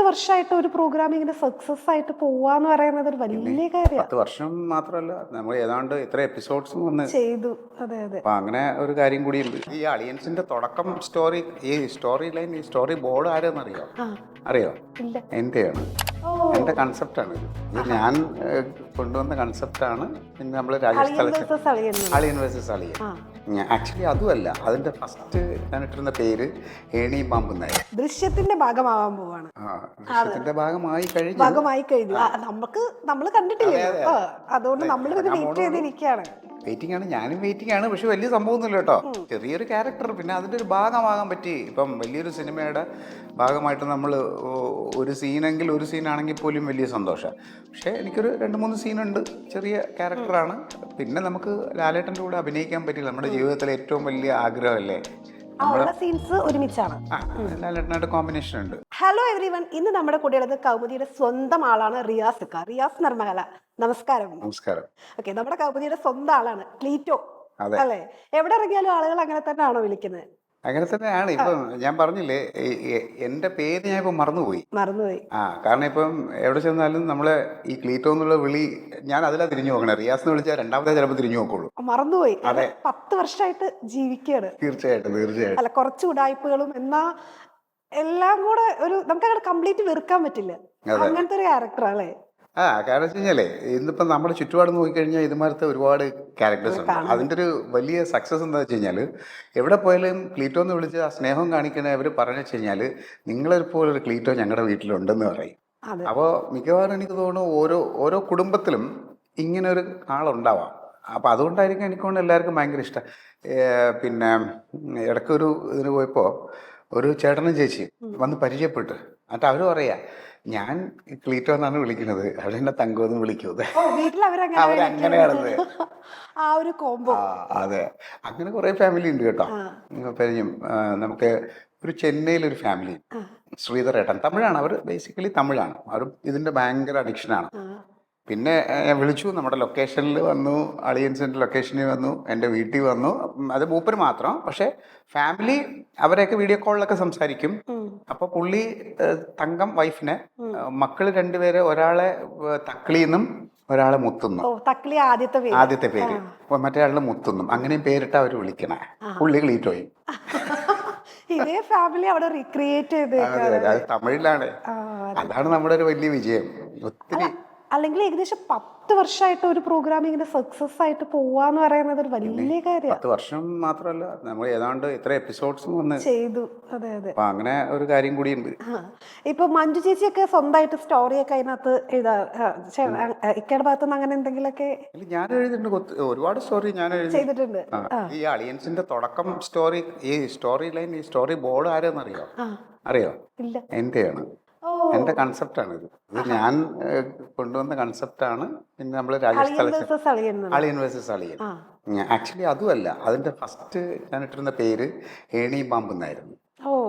വർഷമായിട്ട് ഒരു പ്രോഗ്രാം ഇങ്ങനെ സക്സസ് ആയിട്ട് പോവാന്ന് പറയുന്നത് ഒരു വലിയ കാര്യമാണ്. 10 വർഷം മാത്രമല്ല, നമ്മൾ ഏതാണ്ട് ഇത്ര എപ്പിസോഡ്സും വന്ന് ചെയ്തു. അതെ അതെ. അപ്പൊ അങ്ങനെ ഒരു കാര്യം കൂടിയുണ്ട്. ഈ അളിയൻസിന്റെ തുടക്കം സ്റ്റോറി, ഈ സ്റ്റോറി ലൈൻ, ഈ സ്റ്റോറി ബോർഡ് ആരെന്നറിയോ? അറിയോ? ഇല്ല. എന്റെയാണ്, എന്റെ കൺസെപ്റ്റാണ് ഇത് ഞാൻ കൊണ്ടുവന്ന കൺസെപ്റ്റാണ്. പിന്നെ നമ്മൾ രാജേഷ് അളിയൻ വേഴ്സസ് അളിയൻ. ആക്ച്വലി അതുമല്ല, അതിന്റെ ഫസ്റ്റ് ഞാൻ ഇട്ടിരുന്ന പേര് ഏണി പാമ്പുന്നായിരുന്നു. ദൃശ്യത്തിന്റെ ഭാഗമാവാൻ പോവാണ്. ദൃശ്യത്തിന്റെ ഭാഗമായി കഴിഞ്ഞു. നമ്മള് കണ്ടിട്ടില്ല, അതുകൊണ്ട് നമ്മൾ വെയിറ്റ് ചെയ്തിരിക്കുകയാണ്. വെയിറ്റിംഗ് ആണ്, ഞാനും വെയിറ്റിംഗ് ആണ്. പക്ഷെ വലിയ സംഭവമൊന്നുമില്ല കേട്ടോ. ചെറിയൊരു ക്യാരക്ടർ, പിന്നെ അതിൻ്റെ ഒരു ഭാഗമാകാൻ പറ്റി. ഇപ്പം വലിയൊരു സിനിമയുടെ ഭാഗമായിട്ട് നമ്മൾ ഒരു സീനെങ്കിൽ, ഒരു സീനാണെങ്കിൽ പോലും വലിയ സന്തോഷം. പക്ഷേ എനിക്കൊരു 2-3 സീനുണ്ട്. ചെറിയ ക്യാരക്ടറാണ്. പിന്നെ നമുക്ക് ലാലേട്ടൻ്റെ കൂടെ അഭിനയിക്കാൻ പറ്റില്ല. നമ്മുടെ ജീവിതത്തിലെ ഏറ്റവും വലിയ ആഗ്രഹമല്ലേ, സീൻസ് ഒരുമിച്ചാണ്. ലാലേട്ടനായിട്ട് കോമ്പിനേഷൻ ഉണ്ട്. ഹലോ എവ്രിവൺ, ഇന്ന് നമ്മുടെ കൂടെയുള്ളത് കൗമുദിയുടെ സ്വന്തം ആളാണ് റിയാസ് നിർമ്മല. നമസ്കാരം. നമസ്കാരം. ഓക്കെ, നമ്മുടെ കൗമുദിയുടെ സ്വന്തം ആളാണ് ക്ലീറ്റോ, അല്ലേ? എവിടെ ഇറങ്ങിയാലും ആളുകൾ അങ്ങനെ തന്നെയാണോ വിളിക്കുന്നത്? അങ്ങനെ തന്നെയാണ്. ഇപ്പം ഞാൻ പറഞ്ഞില്ലേ, എന്റെ പേര് ഞാൻ ഇപ്പം മറന്നുപോയി. കാരണം ഇപ്പം എവിടെ ചെന്നാലും നമ്മളെ ഈ ക്ലീറ്റോ എന്നുള്ള വിളി ഞാൻ അതിലാ തിരിഞ്ഞു നോക്കണേ. റിയാസ് എന്ന് വിളിച്ചാൽ രണ്ടാമത്തെ ചിലപ്പോൾ തിരിഞ്ഞു നോക്കുള്ളൂ. മറന്നുപോയി. അതെ, 10 വർഷമായിട്ട് ജീവിക്കുകയാണ്. തീർച്ചയായിട്ടും. അല്ല, കുറച്ച് ഉടായ്പകളും എന്നാ എല്ലാം കൂടെ ഒരു നമുക്ക് കംപ്ലീറ്റ് വെറുക്കാൻ പറ്റില്ല. അങ്ങനത്തെ ഒരു ക്യാരക്ടർ അല്ലേ? കാരണം വെച്ച് കഴിഞ്ഞാലേ, ഇന്നിപ്പം നമ്മുടെ ചുറ്റുപാട് നോക്കിക്കഴിഞ്ഞാൽ ഇതുമാരത്തെ ഒരുപാട് ക്യാരക്ടേഴ്സ് ഉണ്ട്. അതിൻ്റെ ഒരു വലിയ സക്സസ് എന്താ വെച്ച് കഴിഞ്ഞാൽ, എവിടെ പോയാലും ക്ലീറ്റോ എന്ന് വിളിച്ച് ആ സ്നേഹം കാണിക്കണേ അവർ പറഞ്ഞു വെച്ച് കഴിഞ്ഞാൽ, നിങ്ങളെപ്പോലെ ഒരു ക്ലീറ്റോ ഞങ്ങളുടെ വീട്ടിലുണ്ടെന്ന് പറയും. അപ്പോൾ മിക്കവാറും എനിക്ക് തോന്നുന്നു ഓരോ കുടുംബത്തിലും ഇങ്ങനെ ഒരു ആളുണ്ടാവാം. അപ്പോൾ അതുകൊണ്ടായിരിക്കും എനിക്കൊണ്ട് എല്ലാവർക്കും ഭയങ്കര ഇഷ്ടം. പിന്നെ ഇടയ്ക്കൊരു ഇതിന് പോയപ്പോൾ ഒരു ചേട്ടനും ചേച്ചിയും വന്ന് പരിചയപ്പെട്ട്, എന്നിട്ട് അവർ പറയാ, ഞാൻ ക്ലീറ്റോ എന്നാണ് വിളിക്കുന്നത്, അവരെന്നെ തങ്കോന്ന് വിളിക്കുന്നത്. അവരങ്ങനെയാണത്. അതെ, അങ്ങനെ കുറെ ഫാമിലി ഉണ്ട് കേട്ടോ. പരിചയം. നമുക്ക് ഒരു ചെന്നൈയിലൊരു ഫാമിലി, ശ്രീധർ ഏട്ടൻ, തമിഴാണ് അവർ. ബേസിക്കലി തമിഴാണ് അവർ. ഇതിന്റെ ഭയങ്കര അഡിക്ഷനാണ്. പിന്നെ ഞാൻ വിളിച്ചു, നമ്മുടെ ലൊക്കേഷനിൽ വന്നു, അളിയൻസിൻ്റെ ലൊക്കേഷനിൽ വന്നു, എൻ്റെ വീട്ടിൽ വന്നു. അത് മൂപ്പര് മാത്രം. പക്ഷേ ഫാമിലി അവരെയൊക്കെ വീഡിയോ കോളിലൊക്കെ സംസാരിക്കും. അപ്പോൾ പുള്ളി തങ്കം വൈഫിനെ, മക്കള് 2 പേര്, ഒരാളെ തക്ലിന്നും ഒരാളെ മുത്തുന്നു. ആദ്യത്തെ പേര്, മറ്റേ ആളുടെ മുത്തുന്നും. അങ്ങനെയും പേരിട്ട് അവർ വിളിക്കണേ. പുള്ളി ക്ലീറ്റോയും. ഇതേ ഫാമിലി അവിടെ റീക്രിയേറ്റ് ചെയ്ത്. അത് തമിഴിലാണ്. അതാണ് നമ്മുടെ ഒരു വലിയ വിജയം. ഒത്തിരി അല്ലെങ്കിൽ ഏകദേശം 10 വർഷമായിട്ട് ഒരു പ്രോഗ്രാം ഇങ്ങനെ സക്സസ് ആയിട്ട് പോവാന്ന് പറയുന്നത് ഒരു വലിയ കാര്യമാണ്. 10 വർഷം മാത്രമല്ല, നമ്മൾ ഏതാണ്ട് ഇത്ര എപ്പിസോഡ്സും വന്ന് ചെയ്തു. അതെ അതെ. അപ്പൊ അങ്ങനെ ഒരു കാര്യം കൂടിയുണ്ട്. ഇപ്പൊ മഞ്ജു ചേച്ചിയൊക്കെ സ്വന്തമായിട്ട് സ്റ്റോറിയൊക്കെ അതിനകത്ത് ഇക്കയുടെ ഭാഗത്തുനിന്ന് അങ്ങനെ എന്തെങ്കിലുമൊക്കെ? ഞാൻ എഴുതിയിട്ടുണ്ട്, ഒരുപാട് സ്റ്റോറി ഞാൻ ചെയ്തിട്ടുണ്ട്. ഈ അളിയൻസിന്റെ തുടക്കം സ്റ്റോറി, ഈ സ്റ്റോറി ലൈൻ, ഈ സ്റ്റോറി ബോർഡ് ആരെന്നറിയോ? അറിയോ? ഇല്ല. എന്റെയാണ്, എന്റെ കൺസെപ്റ്റാണ് ഇത്. ഞാൻ കൊണ്ടുവന്ന കൺസെപ്റ്റാണ്. പിന്നെ നമ്മൾ രാജേഷ് അളിയൻ വേഴ്സസ് അളിയൻ. ആക്ച്വലി അതുമല്ല, അതിന്റെ ഫസ്റ്റ് ഞാൻ ഇട്ടിരുന്ന പേര് ഏണി പാമ്പുന്നായിരുന്നു.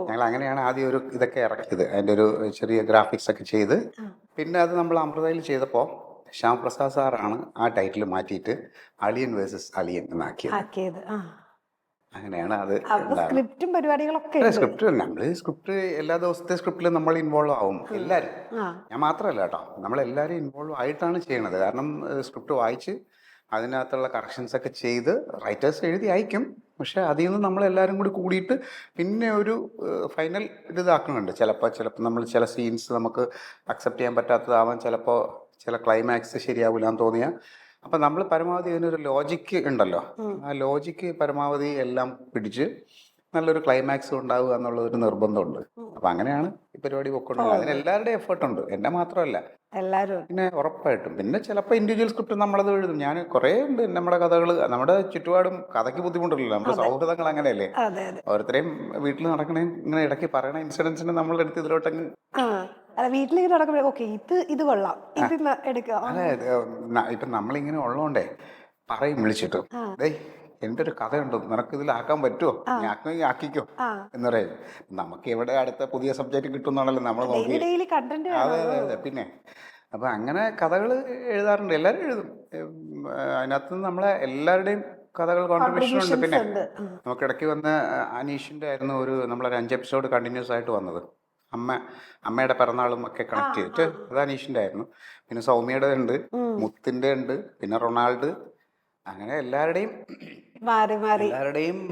ഞങ്ങൾ അങ്ങനെയാണ് ആദ്യം ഒരു ഇതൊക്കെ ഇറക്കിയത്. അതിന്റെ ഒരു ചെറിയ ഗ്രാഫിക്സ് ഒക്കെ ചെയ്ത്, പിന്നെ അത് നമ്മൾ അമൃതയിൽ ചെയ്തപ്പോൾ ശ്യാമപ്രസാദ് സാറാണ് ആ ടൈറ്റിൽ മാറ്റിയിട്ട് അളിയൻ വേഴ്സസ് അളിയൻ എന്നാക്കിയത്. അങ്ങനെയാണ് അത്. സ്ക്രിപ്റ്റും പരിപാടികളൊക്കെ സ്ക്രിപ്റ്റ് എല്ലാ ദിവസത്തെ സ്ക്രിപ്റ്റിലും നമ്മൾ ഇൻവോൾവ് ആവും എല്ലാവരും. ഞാൻ മാത്രമല്ല കേട്ടോ, നമ്മളെല്ലാവരും ഇൻവോൾവ് ആയിട്ടാണ് ചെയ്യണത്. കാരണം സ്ക്രിപ്റ്റ് വായിച്ച് അതിനകത്തുള്ള കറക്ഷൻസ് ഒക്കെ ചെയ്ത് റൈറ്റേഴ്സ് എഴുതി അയക്കും. പക്ഷെ അതിൽ നിന്ന് നമ്മളെല്ലാവരും കൂടി കൂടിയിട്ട് പിന്നെ ഒരു ഫൈനൽ ഇതാക്കുന്നുണ്ട്. ചിലപ്പോൾ നമ്മൾ ചില സീൻസ് നമുക്ക് അക്സെപ്റ്റ് ചെയ്യാൻ പറ്റാത്തതാവാം, ചിലപ്പോൾ ചില ക്ലൈമാക്സ് ശരിയാവില്ല എന്ന് തോന്നിയാൽ, അപ്പം നമ്മൾ പരമാവധി ഇതിനൊരു ലോജിക്ക് ഉണ്ടല്ലോ, ആ ലോജിക്ക് പരമാവധി എല്ലാം പിടിച്ച് നല്ലൊരു ക്ലൈമാക്സ് ഉണ്ടാവുക എന്നുള്ളൊരു നിർബന്ധമുണ്ട്. അപ്പം അങ്ങനെയാണ് ഈ പരിപാടി പൊക്കൊണ്ടത്. അതിന് എല്ലാവരുടെയും എഫേർട്ടുണ്ട്, എൻ്റെ മാത്രമല്ല, എല്ലാവരും. പിന്നെ ഉറപ്പായിട്ടും. പിന്നെ ചിലപ്പോൾ ഇൻഡിവിജ്വൽ സ്ക്രിപ്റ്റ് നമ്മളത് എഴുതും. ഞാൻ കുറേ ഉണ്ട് നമ്മുടെ കഥകൾ. നമ്മുടെ ചുറ്റുപാടും കഥയ്ക്ക് ബുദ്ധിമുട്ടില്ലല്ലോ, നമ്മുടെ സൗഹൃദങ്ങൾ അങ്ങനെയല്ലേ. ഓരോരുത്തരെയും വീട്ടിൽ നടക്കണേ ഇങ്ങനെ ഇടയ്ക്ക് പറയണ ഇൻസിഡൻസിന് നമ്മളെടുത്ത് ഇതിലോട്ടങ്ങ് വീട്ടിലേക്ക് നടക്കുമ്പോഴേ ഓക്കെ ഇത് കൊള്ളാം, ഇത് എടുക്കാം. ഇപ്പം നമ്മളിങ്ങനെ ഉള്ളതുകൊണ്ടേ പറയും വിളിച്ചിട്ടും, എൻ്റെ ഒരു കഥയുണ്ട്, നിനക്ക് ഇതിലാക്കാൻ പറ്റുമോ, ഞാൻ ആക്കിക്കോ എന്ന് പറയും. നമുക്ക് എവിടെ അടുത്ത പുതിയ സബ്ജക്റ്റ് കിട്ടുന്നാണല്ലോ നമ്മൾ നോക്കി. അതെ അതെ. പിന്നെ അപ്പം അങ്ങനെ കഥകൾ എഴുതാറുണ്ട്, എല്ലാവരും എഴുതും. അതിനകത്ത് നമ്മളെ എല്ലാവരുടെയും കഥകൾ കോൺട്രിബ്യൂഷൻ ഉണ്ട്. പിന്നെ നമുക്ക് ഇടയ്ക്ക് വന്ന അനീഷിൻ്റെ ആയിരുന്നു നമ്മളൊരു 5 എപ്പിസോഡ് കണ്ടിന്യൂസ് ആയിട്ട് വന്നത്. അമ്മയുടെ പിറന്നാളും ഒക്കെ കണക്ട് ചെയ്തിട്ട് അത് അനീഷിൻ്റെ ആയിരുന്നു. പിന്നെ സൗമ്യയുടെ ഉണ്ട്, മുത്തിൻ്റെ ഉണ്ട്, പിന്നെ റൊണാൾഡ്, അങ്ങനെ എല്ലാവരുടെയും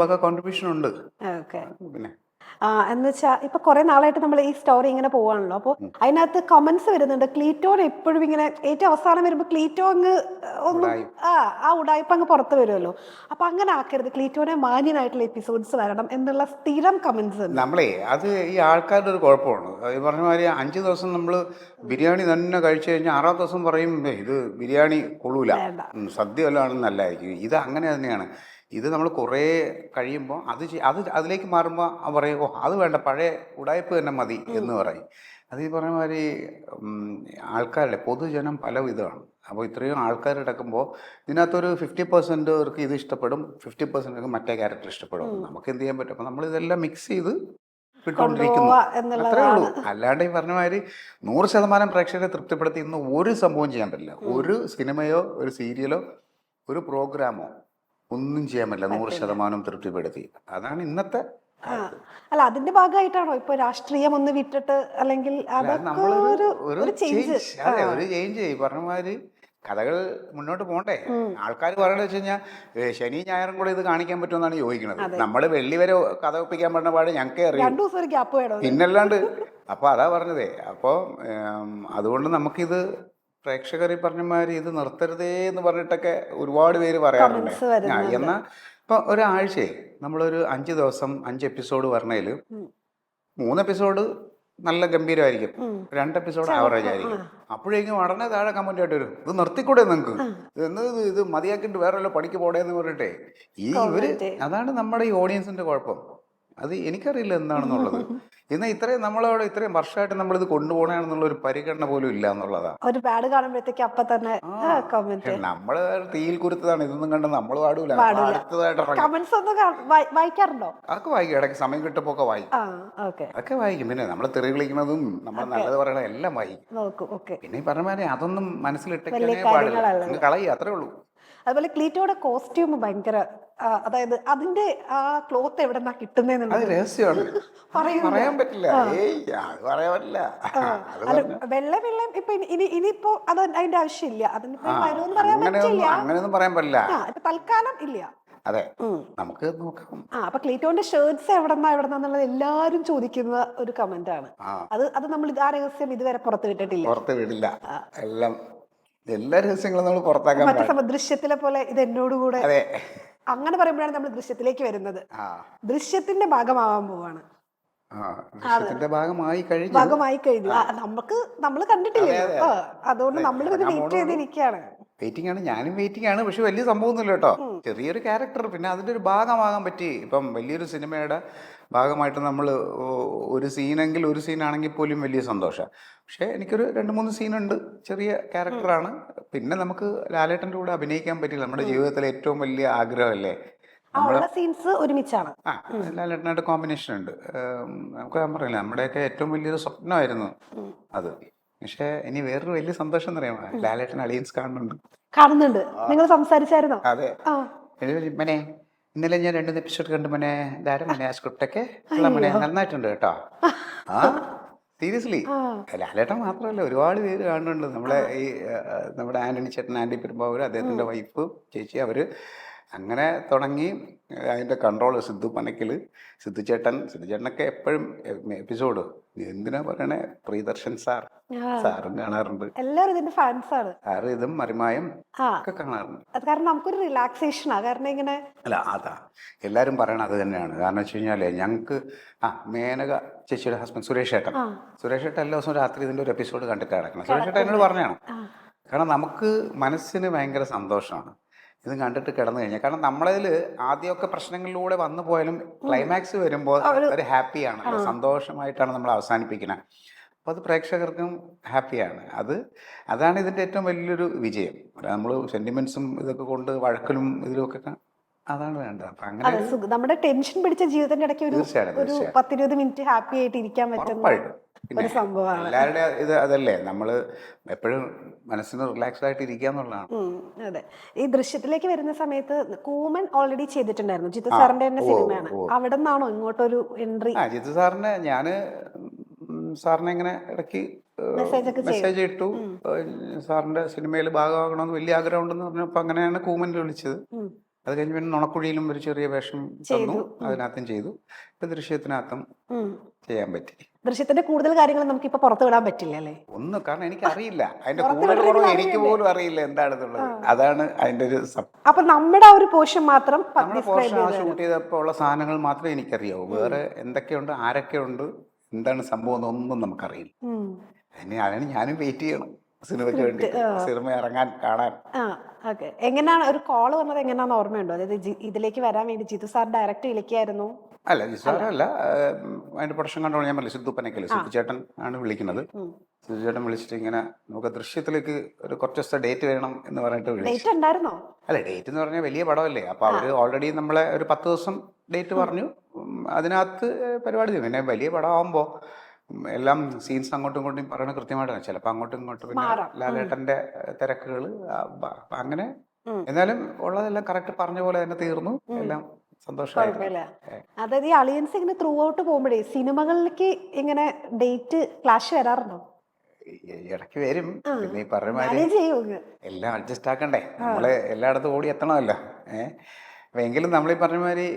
വക കോൺട്രിബ്യൂഷൻ ഉണ്ട്. പിന്നെ എന്ന് വെച്ചാൽ ഇപ്പൊ കുറെ നാളായിട്ട് നമ്മൾ ഈ സ്റ്റോറി ഇങ്ങനെ പോവാണല്ലോ, അപ്പോൾ അതിനകത്ത് കമന്റ്സ് വരുന്നുണ്ട്. ക്ലീറ്റോൻ എപ്പോഴും ഇങ്ങനെ ഏറ്റവും അവസാനം വരുമ്പോ ക്ലീറ്റോ അങ്ങ് ഒന്നും ആ ഉടായ്പ അങ്ങ് പുറത്ത് വരുമല്ലോ. അപ്പൊ അങ്ങനെ ആക്കരുത്, ക്ലീറ്റോനെ മാന്യനായിട്ടുള്ള എപ്പിസോഡ്സ് വരണം എന്നുള്ള സ്ഥിരം കമന്റ്സ് ഉണ്ട്. നമ്മളെ അത് ഈ ആൾക്കാരുടെ ഒരു കുഴപ്പമാണ്. ഈ പറഞ്ഞ മാതിരി 5 ദിവസം നമ്മൾ ബിരിയാണി തന്നെ കഴിച്ചു കഴിഞ്ഞാൽ 6ാം ദിവസം പറയും ഇത് ബിരിയാണി കൊള്ളൂല, സദ്യ വല്ലതും ആണെന്നല്ലായിരിക്കും. ഇത് അങ്ങനെ തന്നെയാണ്. ഇത് നമ്മൾ കുറേ കഴിയുമ്പോൾ അതിലേക്ക് മാറുമ്പോൾ പറയും ഓ അത് വേണ്ട, പഴയ ഉടായ്പ തന്നെ മതി എന്ന് പറയും. അത് ഈ പറഞ്ഞ മാതിരി ആൾക്കാരുടെ പൊതുജനം പല വിധമാണ്. അപ്പോൾ ഇത്രയും ആൾക്കാരെടുക്കുമ്പോൾ ഇതിനകത്തൊരു 50% ഇത് ഇഷ്ടപ്പെടും, 50% മറ്റേ ക്യാരക്ടർ ഇഷ്ടപ്പെടും. നമുക്ക് എന്ത് ചെയ്യാൻ പറ്റും? അപ്പോൾ നമ്മളിതെല്ലാം മിക്സ് ചെയ്ത് വിട്ടുകൊണ്ടിരിക്കുന്നു, അത്രേ ഉള്ളൂ. അല്ലാണ്ട് ഈ പറഞ്ഞ മാതിരി 100% പ്രേക്ഷകരെ തൃപ്തിപ്പെടുത്തി ഇന്ന് ഒരു സംഭവം ചെയ്യാൻ പറ്റില്ല. ഒരു സിനിമയോ ഒരു സീരിയലോ ഒരു പ്രോഗ്രാമോ ഒന്നും ചെയ്യാൻ പറ്റില്ല 100% തൃപ്തിപ്പെടുത്തി. അതാണ് ഇന്നത്തെ. അല്ല, അതിന്റെ ഭാഗമായിട്ടാണോ ഇപ്പൊ രാഷ്ട്രീയം ഒന്ന് വിട്ടിട്ട്, അല്ലെങ്കിൽ ഒരു ചേഞ്ച് ഈ പറഞ്ഞ മാതിരി കഥകൾ മുന്നോട്ട് പോകണ്ടേ? ആൾക്കാർ പറയണത് വെച്ച് കഴിഞ്ഞാൽ ശനി ഞായറും കൂടെ ഇത് കാണിക്കാൻ പറ്റുമെന്നാണ് ചോദിക്കുന്നത്. നമ്മൾ വെള്ളി വരെ കഥ ഒപ്പിക്കാൻ പറഞ്ഞ പാട് ഞങ്ങൾക്കേ അറിയാം, പിന്നല്ലാണ്ട്. അപ്പോൾ അതാ പറഞ്ഞതേ. അപ്പോൾ അതുകൊണ്ട് നമുക്കിത് പ്രേക്ഷകർ ഈ പറഞ്ഞമാതിരി ഇത് നിർത്തരുതേ എന്ന് പറഞ്ഞിട്ടൊക്കെ ഒരുപാട് പേര് പറയാറുണ്ട്. എന്നാൽ ഇപ്പം ഒരാഴ്ചയെ നമ്മളൊരു 5 ദിവസം 5 എപ്പിസോഡ് പറഞ്ഞതിൽ 3 എപ്പിസോഡ് നല്ല ഗംഭീരമായിരിക്കും, 2 എപ്പിസോഡ് ആവറേജ് ആയിരിക്കും. അപ്പോഴേക്കും ഉടനെ താഴെ കമന്റ് ആയിട്ട് വരും ഇത് നിർത്തിക്കൂടെ നിങ്ങൾക്ക്, ഇത് മതിയാക്കിയിട്ട് വേറെ വല്ല പണിക്ക് പോടേ എന്ന് പറഞ്ഞിട്ടേ അതാണ് നമ്മുടെ ഈ ഓഡിയൻസിന്റെ കുഴപ്പം. അത് എനിക്കറിയില്ല എന്താണെന്നുള്ളത്. എന്നാൽ നമ്മളവിടെ ഇത്രയും വർഷമായിട്ട് നമ്മളിത് കൊണ്ടുപോകണമെന്നുള്ള ഒരു പരിഗണന പോലും ഇല്ല എന്നുള്ളതാണ്. ഒരു പാഡ് കാണുമ്പോഴത്തേക്ക് അപ്പൊ തന്നെ നമ്മള് തീയിൽ കുരുത്തതാണ്, ഇതൊന്നും കണ്ട് നമ്മൾ പാടൂല. വായിക്കാറുണ്ടോ? അതൊക്കെ വായിക്കും, ഇടയ്ക്ക് സമയം കിട്ടുമ്പോ ഒക്കെ വായിക്കും. അതൊക്കെ വായിക്കും. പിന്നെ നമ്മൾ തെറി വിളിക്കുന്നതും നമ്മൾ നല്ലത് പറയണ എല്ലാം വായിക്കും. പിന്നെ ഈ പറഞ്ഞ മാതിരി അതൊന്നും മനസ്സിലിട്ടേ പാടില്ല, കളയുക, അത്രേ ഉള്ളൂ. അതുപോലെ ക്ലീറ്റോയുടെ കോസ്റ്റ്യൂം ഭയങ്കര, അതായത് അതിന്റെ ആ ക്ലോത്ത് എവിടെന്നാ കിട്ടുന്നതെന്നുള്ളത് രഹസ്യമാണ്, പറയാൻ പറ്റില്ല. വെള്ളം ഇപ്പൊ ഇനിയിപ്പോ അത് അതിന്റെ ആവശ്യമില്ല, അങ്ങനെയൊന്നും പറയാൻ പറ്റില്ല, തൽക്കാലം ഇല്ല. അതെ, നമുക്ക് നോക്കാം. അപ്പൊ ക്ലീറ്റോന്റെ ഷർട്ട്സ് എവിടെന്നാന്നുള്ളത് എല്ലാരും ചോദിക്കുന്ന ഒരു കമന്റ് ആണ്. അത് നമ്മൾ ആ രഹസ്യം ഇതുവരെ പുറത്തു വിട്ടിട്ടില്ല. എല്ലാം എല്ലാ രഹസ്യങ്ങളും നമ്മൾ പുറത്താക്കാൻ. മറ്റേ ദൃശ്യത്തിലെ പോലെ ഇത് എന്നോടുകൂടെ അങ്ങനെ പറയുമ്പോഴാണ് നമ്മൾ ദൃശ്യത്തിലേക്ക് വരുന്നത്. ദൃശ്യത്തിന്റെ ഭാഗമാവാൻ പോവാണ്. ഭാഗമായി കഴിഞ്ഞു. നമ്മൾ കണ്ടിട്ടില്ല, അതുകൊണ്ട് നമ്മൾ വെയിറ്റ് ചെയ്തിരിക്കുകയാണ്. വെയിറ്റിംഗ് ആണ്, ഞാനും വെയിറ്റിംഗ് ആണ്. പക്ഷെ വലിയ സംഭവമൊന്നുമില്ല കേട്ടോ, ചെറിയൊരു ക്യാരക്ടർ. പിന്നെ അതിൻ്റെ ഒരു ഭാഗമാകാൻ പറ്റി. ഇപ്പം വലിയൊരു സിനിമയുടെ ഭാഗമായിട്ട് നമ്മൾ ഒരു സീനാണെങ്കിൽ പോലും വലിയ സന്തോഷമാണ്. പക്ഷേ എനിക്കൊരു 2-3 സീനുണ്ട്, ചെറിയ ക്യാരക്ടറാണ്. പിന്നെ നമുക്ക് ലാലേട്ടൻ്റെ കൂടെ അഭിനയിക്കാൻ പറ്റില്ല, നമ്മുടെ ജീവിതത്തിലെ ഏറ്റവും വലിയ ആഗ്രഹമല്ലേ. ഒരുമിച്ചാണ്. ലാലേട്ടനായിട്ട് കോമ്പിനേഷൻ ഉണ്ട്. നമുക്ക് ഞാൻ പറയില്ല, നമ്മുടെയൊക്കെ ഏറ്റവും വലിയൊരു സ്വപ്നമായിരുന്നു അത്. പക്ഷെ ഇനി വേറൊരു വലിയ സന്തോഷം എന്ന് പറയാം, ലാലേട്ടൻ അലയൻസ് കാണുന്നുണ്ട്. നിങ്ങൾ സംസാരിച്ചായിരുന്നോ? അതെ. മനെ ഇന്നലെ ഞാൻ 2 എപ്പിസോഡ് കണ്ടു മനെ, ധാരം മനെ, ആ സ്ക്രിപ്റ്റൊക്കെ മനെ നന്നായിട്ടുണ്ട് കേട്ടോ. സീരിയസ്ലി ലാലേട്ടൻ മാത്രമല്ല, ഒരുപാട് പേര് കാണുന്നുണ്ട്. നമ്മുടെ ആന്റണി ചേട്ടൻ, ആന്റി പെരുമ്പാവൂർ, അദ്ദേഹത്തിന്റെ വൈഫ്, ചേച്ചി, അവര് അങ്ങനെ തുടങ്ങി. അതിന്റെ കൺട്രോൾ സിദ്ധു പനക്കിൽ, സിദ്ധു ചേട്ടനൊക്കെ എപ്പോഴും എപ്പിസോഡ് എന്തിനാ പറയണേ, പ്രിയദർശൻ സാറും കാണാറുണ്ട്. എല്ലാവരും ഇതിന്റെ ഫാൻസാണ്. ഇതും മറിമായം ഒക്കെ കാണാറുണ്ട്. കാരണം നമുക്കൊരു റിലാക്സേഷനാ. കാരണം ഇങ്ങനെ അതാ എല്ലാരും പറയണ അത് തന്നെയാണ്. കാരണം വെച്ച് കഴിഞ്ഞാല് ഞങ്ങക്ക് മേനക ചേച്ചിയുടെ ഹസ്ബൻഡ് സുരേഷ് ഏട്ടൻ എല്ലാ ദിവസവും രാത്രി ഇതിന്റെ ഒരു എപ്പിസോഡ് കണ്ടിട്ട് കിടക്കണം. സുരേഷ് ഏട്ടൻ എന്നോട് പറഞ്ഞാണ്. കാരണം നമുക്ക് മനസ്സിന് ഭയങ്കര സന്തോഷമാണ് ഇത് കണ്ടിട്ട് കിടന്നു കഴിഞ്ഞാൽ. കാരണം നമ്മളതിൽ ആദ്യമൊക്കെ പ്രശ്നങ്ങളിലൂടെ വന്നു പോയാലും ക്ലൈമാക്സ് വരുമ്പോൾ ഒരു ഹാപ്പിയാണ്, സന്തോഷമായിട്ടാണ് നമ്മൾ അവസാനിപ്പിക്കുന്നത്. അപ്പോൾ അത് പ്രേക്ഷകർക്കും ഹാപ്പിയാണ്. അതാണ് ഇതിൻ്റെ ഏറ്റവും വലിയൊരു വിജയം. നമ്മൾ സെന്റിമെന്റ്സും ഇതൊക്കെ കൊണ്ട് വഴക്കലും ഇതിലൊക്കെ അതാണ് വേണ്ടത്. അപ്പൊ അങ്ങനെ നമ്മുടെ ടെൻഷൻ പിടിച്ച ജീവിതത്തിന്റെ ഇടയ്ക്ക് ഒരു 10-20 മിനിറ്റ് ഹാപ്പി ആയിട്ട് ഇരിക്കാൻ പറ്റുന്ന ഒരു സംഭവമാണ്. എല്ലാവരുടെ ഇത് അതല്ലേ, നമ്മള് എപ്പോഴും മനസ്സിന് റിലാക്സ് ആയിട്ട് ഇരിക്കുക എന്നുള്ളതാണ്. അതെ. ഈ ദൃശ്യത്തിലേക്ക് വരുന്ന സമയത്ത് കൂമൻ ഓൾറെഡി ചെയ്തിട്ടുണ്ടായിരുന്നു, ജിത്തു സാറിന്റെ തന്നെ സിനിമയാണ്. അവിടെ നിന്നാണോ ഇങ്ങോട്ടൊരു എൻട്രി? ജിത്തു സാറിന് ഞാന് സാറിനെ ഇങ്ങനെ ഇടയ്ക്ക് മെസ്സേജ് ഇട്ടു, സാറിന്റെ സിനിമയിൽ ഭാഗമാകണമെന്ന് വലിയ ആഗ്രഹം ഉണ്ടെന്ന് പറഞ്ഞപ്പോൾ അങ്ങനെയാണ് കൂമനിൽ വിളിച്ചത്. അത് കഴിഞ്ഞ് പിന്നെ നുണക്കുഴിയിലും ഒരു ചെറിയ വേഷം തന്നു, അതിനകത്തും ചെയ്തു. ഇപ്പൊ ദൃശ്യത്തിനകത്തും ചെയ്യാൻ പറ്റി. ദൃശ്യത്തിന്റെ കൂടുതൽ കാര്യങ്ങൾ നമുക്ക് ഇപ്പൊ പുറത്തു വിടാൻ പറ്റില്ല അല്ലേ? ഒന്ന് കാരണം എനിക്ക് അറിയില്ല, അതിന്റെ കൂടുതൽ കുറവ് എനിക്ക് പോലും അറിയില്ല എന്താണെന്നുള്ളത്. അതാണ് അതിന്റെ ഒരു അപ്പൊ നമ്മുടെ ഒരു പോർഷൻ മാത്രം നമ്മുടെ പോർഷൻ ഷൂട്ട് ചെയ്തപ്പോൾ ഉള്ള സാധനങ്ങൾ മാത്രമേ എനിക്കറിയാവൂ. വേറെ എന്തൊക്കെയുണ്ട്, ആരൊക്കെയുണ്ട്, എന്താണ് സംഭവം എന്നൊന്നും നമുക്കറിയില്ല. അതാണ് ഞാനും വെയിറ്റ് ചെയ്യണം സിനിമയ്ക്ക് വേണ്ടി, സിനിമ ഇറങ്ങാൻ കാണാൻ. എങ്ങനെയാണ് ഒരു കോള് വന്നത്, എങ്ങനെയാണെന്ന് ഓർമ്മയുണ്ടോ? അതായത് ഇതിലേക്ക് വരാൻ വേണ്ടി ജിത്തു സാർ ഡയറക്റ്റ് വിളിക്കായിരുന്നു? അല്ല, ജിസാറല്ല, അതിന്റെ പ്രൊഡക്ഷൻ കൺട്രോൾ ഞാൻ പറഞ്ഞു, സിദ്ധു പനക്കല്, സിദ്ധു ചേട്ടൻ ആണ് വിളിക്കുന്നത്. സിദ്ധു ചേട്ടൻ വിളിച്ചിട്ട് ഇങ്ങനെ നമുക്ക് ദൃശ്യത്തിലേക്ക് ഒരു കുറച്ച് ദിവസത്തെ ഡേറ്റ് വേണം എന്ന് പറഞ്ഞിട്ട് വിളിച്ചു. അല്ല, ഡേറ്റ് എന്ന് പറഞ്ഞാൽ വലിയ പടമല്ലേ, അപ്പൊ അവര് ഓൾറെഡി നമ്മളെ ഒരു 10 ദിവസം ഡേറ്റ് പറഞ്ഞു. അതിനകത്ത് പരിപാടി ചെയ്യും. പിന്നെ വലിയ പടമാകുമ്പോ എല്ലാം സീൻസ് അങ്ങോട്ടും ഇങ്ങോട്ടും പറയണ കൃത്യമായിട്ടാണ്. ചിലപ്പോൾ അങ്ങോട്ടും ഇങ്ങോട്ടും പിന്നെ ലാലേട്ടന്റെ തിരക്കുകൾ അങ്ങനെ. എന്നാലും ഉള്ളതെല്ലാം കറക്റ്റ് പറഞ്ഞ പോലെ തന്നെ തീർന്നു, എല്ലാം സന്തോഷമായില്ല. അതായത് ഈ അളിയൻസ് ഇങ്ങനെ ത്രൂ ഔട്ട് പോകുമ്പോഴേ സിനിമകളിലേക്ക് ഇങ്ങനെ ഡേറ്റ് ക്ലാഷ് വരാറുണ്ടോ? ഇടയ്ക്ക് വരും. പിന്നെ ഈ പറഞ്ഞ മാതിരി എല്ലാം അഡ്ജസ്റ്റ് ആക്കണ്ടേ, നമ്മള് എല്ലായിടത്തും ഓടി എത്തണമല്ലോ. എങ്കിലും നമ്മളീ പറഞ്ഞ മാതിരി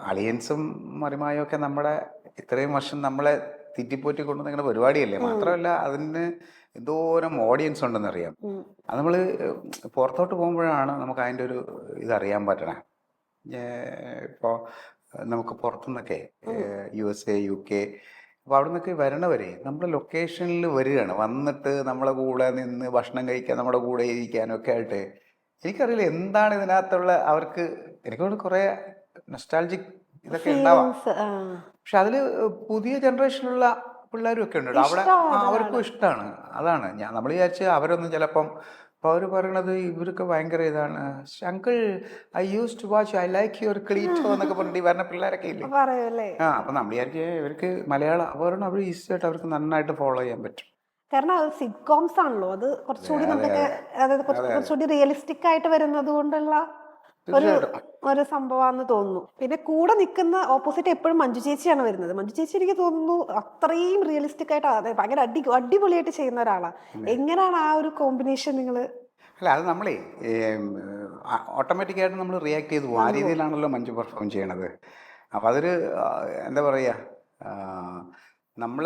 അളിയൻസും മറിമായും ഒക്കെ നമ്മുടെ ഇത്രയും വർഷം നമ്മളെ തിറ്റിപ്പോറ്റി കൊണ്ടുവന്നിങ്ങനെ പരിപാടിയല്ലേ. മാത്രമല്ല അതിന് എന്തോരം ഓഡിയൻസ് ഉണ്ടെന്നറിയാം. അത് നമ്മൾ പുറത്തോട്ട് പോകുമ്പോഴാണ് നമുക്ക് അതിൻ്റെ ഒരു ഇതറിയാൻ പറ്റണേ. ഇപ്പോൾ നമുക്ക് പുറത്തുനിന്നൊക്കെ USA, UK, അപ്പോൾ അവിടെ നിന്നൊക്കെ വരണവരെ നമ്മുടെ ലൊക്കേഷനിൽ വരികയാണ്, വന്നിട്ട് നമ്മളെ കൂടെ നിന്ന് ഭക്ഷണം കഴിക്കാൻ, നമ്മുടെ കൂടെ ഇരിക്കാനൊക്കെ ആയിട്ട്. എനിക്കറിയില്ല എന്താണ് ഇതിനകത്തുള്ള അവർക്ക്, എനിക്കോട് കുറേ നൊസ്റ്റാൾജിക് ഇതൊക്കെ ഉണ്ടാവാം. പക്ഷെ അതില് പുതിയ ജനറേഷനിലുള്ള പിള്ളേരും ഒക്കെ ഉണ്ട് അവിടെ, അവർക്കും ഇഷ്ടമാണ്. അതാണ് നമ്മൾ വിചാരിച്ച് അവരൊന്നും ചിലപ്പം അപ്പോൾ അവർ പറയണത് ഇവർക്ക് ഭയങ്കര ഇതാണ്. Uncle I use to watch, I like your ക്ലീറ്റോ എന്നൊക്കെ പറഞ്ഞിട്ട് വരുന്ന പിള്ളേരൊക്കെ ഇല്ലേ. അപ്പം നമ്മൾ വിചാരിക്കുക ഇവർക്ക് മലയാളം അവരുടെ അവർ ഈസി ആയിട്ട് അവർക്ക് നന്നായിട്ട് ഫോളോ ചെയ്യാൻ പറ്റും. കാരണം അത് സിറ്റ്കോംസ് ആണല്ലോ, അത് കുറച്ചുകൂടി നമുക്ക് അതായത് കുറച്ചുകൂടി റിയലിസ്റ്റിക് ആയിട്ട് വരുന്നത് കൊണ്ടുള്ള ഒരു സംഭവമാണെന്ന് തോന്നുന്നു. പിന്നെ കൂടെ നിൽക്കുന്ന ഓപ്പോസിറ്റ് എപ്പോഴും മഞ്ജു ചേച്ചിയാണ് വരുന്നത്. മഞ്ജു ചേച്ചി എനിക്ക് തോന്നുന്നു അത്രയും റിയലിസ്റ്റിക് ആയിട്ട്, അതെ, ഭയങ്കര അടിപൊളിയായിട്ട് ചെയ്യുന്ന ഒരാളാണ്. എങ്ങനെയാണ് ആ ഒരു കോമ്പിനേഷൻ നിങ്ങൾ? അല്ല, അത് നമ്മളേ ഓട്ടോമാറ്റിക്കായിട്ട് നമ്മൾ റിയാക്ട് ചെയ്ത് പോകും. ആ രീതിയിലാണല്ലോ മഞ്ജു പെർഫോം ചെയ്യണത്. അപ്പം അതൊരു എന്താ പറയുക, നമ്മൾ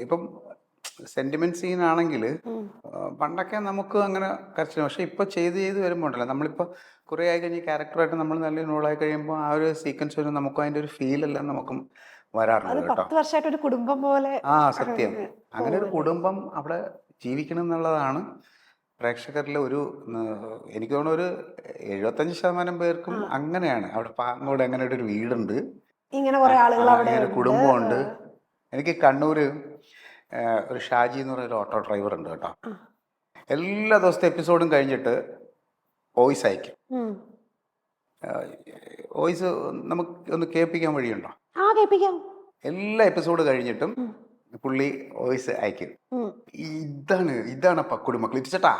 ഇപ്പം സെന്റിമെന്റ് സീൻ ആണെങ്കിൽ പണ്ടൊക്കെ നമുക്ക് അങ്ങനെ കരച്ചില്ല. പക്ഷെ ഇപ്പൊ ചെയ്ത് വരുമ്പോൾ ഉണ്ടല്ലോ, നമ്മളിപ്പോൾ കുറേ ആയി കഴിഞ്ഞ് ക്യാരക്ടറായിട്ട് നമ്മൾ നല്ല ഇൻവോൾവ് ആയി കഴിയുമ്പോൾ ആ ഒരു സീക്വൻസ് വരും, നമുക്കും അതിന്റെ ഒരു ഫീൽ എല്ലാം നമുക്കും വരാറുണ്ട് കേട്ടോ. 10 വർഷമായിട്ട് ഒരു കുടുംബം പോലെ. സത്യം. അങ്ങനെ ഒരു കുടുംബം അവിടെ ജീവിക്കണം എന്നുള്ളതാണ് പ്രേക്ഷകരിൽ ഒരു, എനിക്ക് തോന്നുന്നു ഒരു 75% പേർക്കും അങ്ങനെയാണ്. അവിടെ പാങ്ങോട് അങ്ങനെ ഒരു വീടുണ്ട്, ഇങ്ങനെ കുറെ ആളുകൾ അവിടെ, കുടുംബമുണ്ട്. എനിക്ക് കണ്ണൂര് ഒരു ഷാജി എന്ന് പറയുന്ന ഒരു ഓട്ടോ ഡ്രൈവർ ഉണ്ട് കേട്ടോ. എല്ലാ ദിവസത്തെ എപ്പിസോഡും കഴിഞ്ഞിട്ട് വോയിസ് അയക്കും. വോയിസ് നമുക്ക് ഒന്ന് കേൾപ്പിക്കാൻ വഴിയുണ്ടോ? എല്ലാ എപ്പിസോഡ് കഴിഞ്ഞിട്ടും പുള്ളി വോയിസ് അയക്കും. ഇതാണ് കുടുംബം, ക്ലിറ്റിച്ചേട്ടാ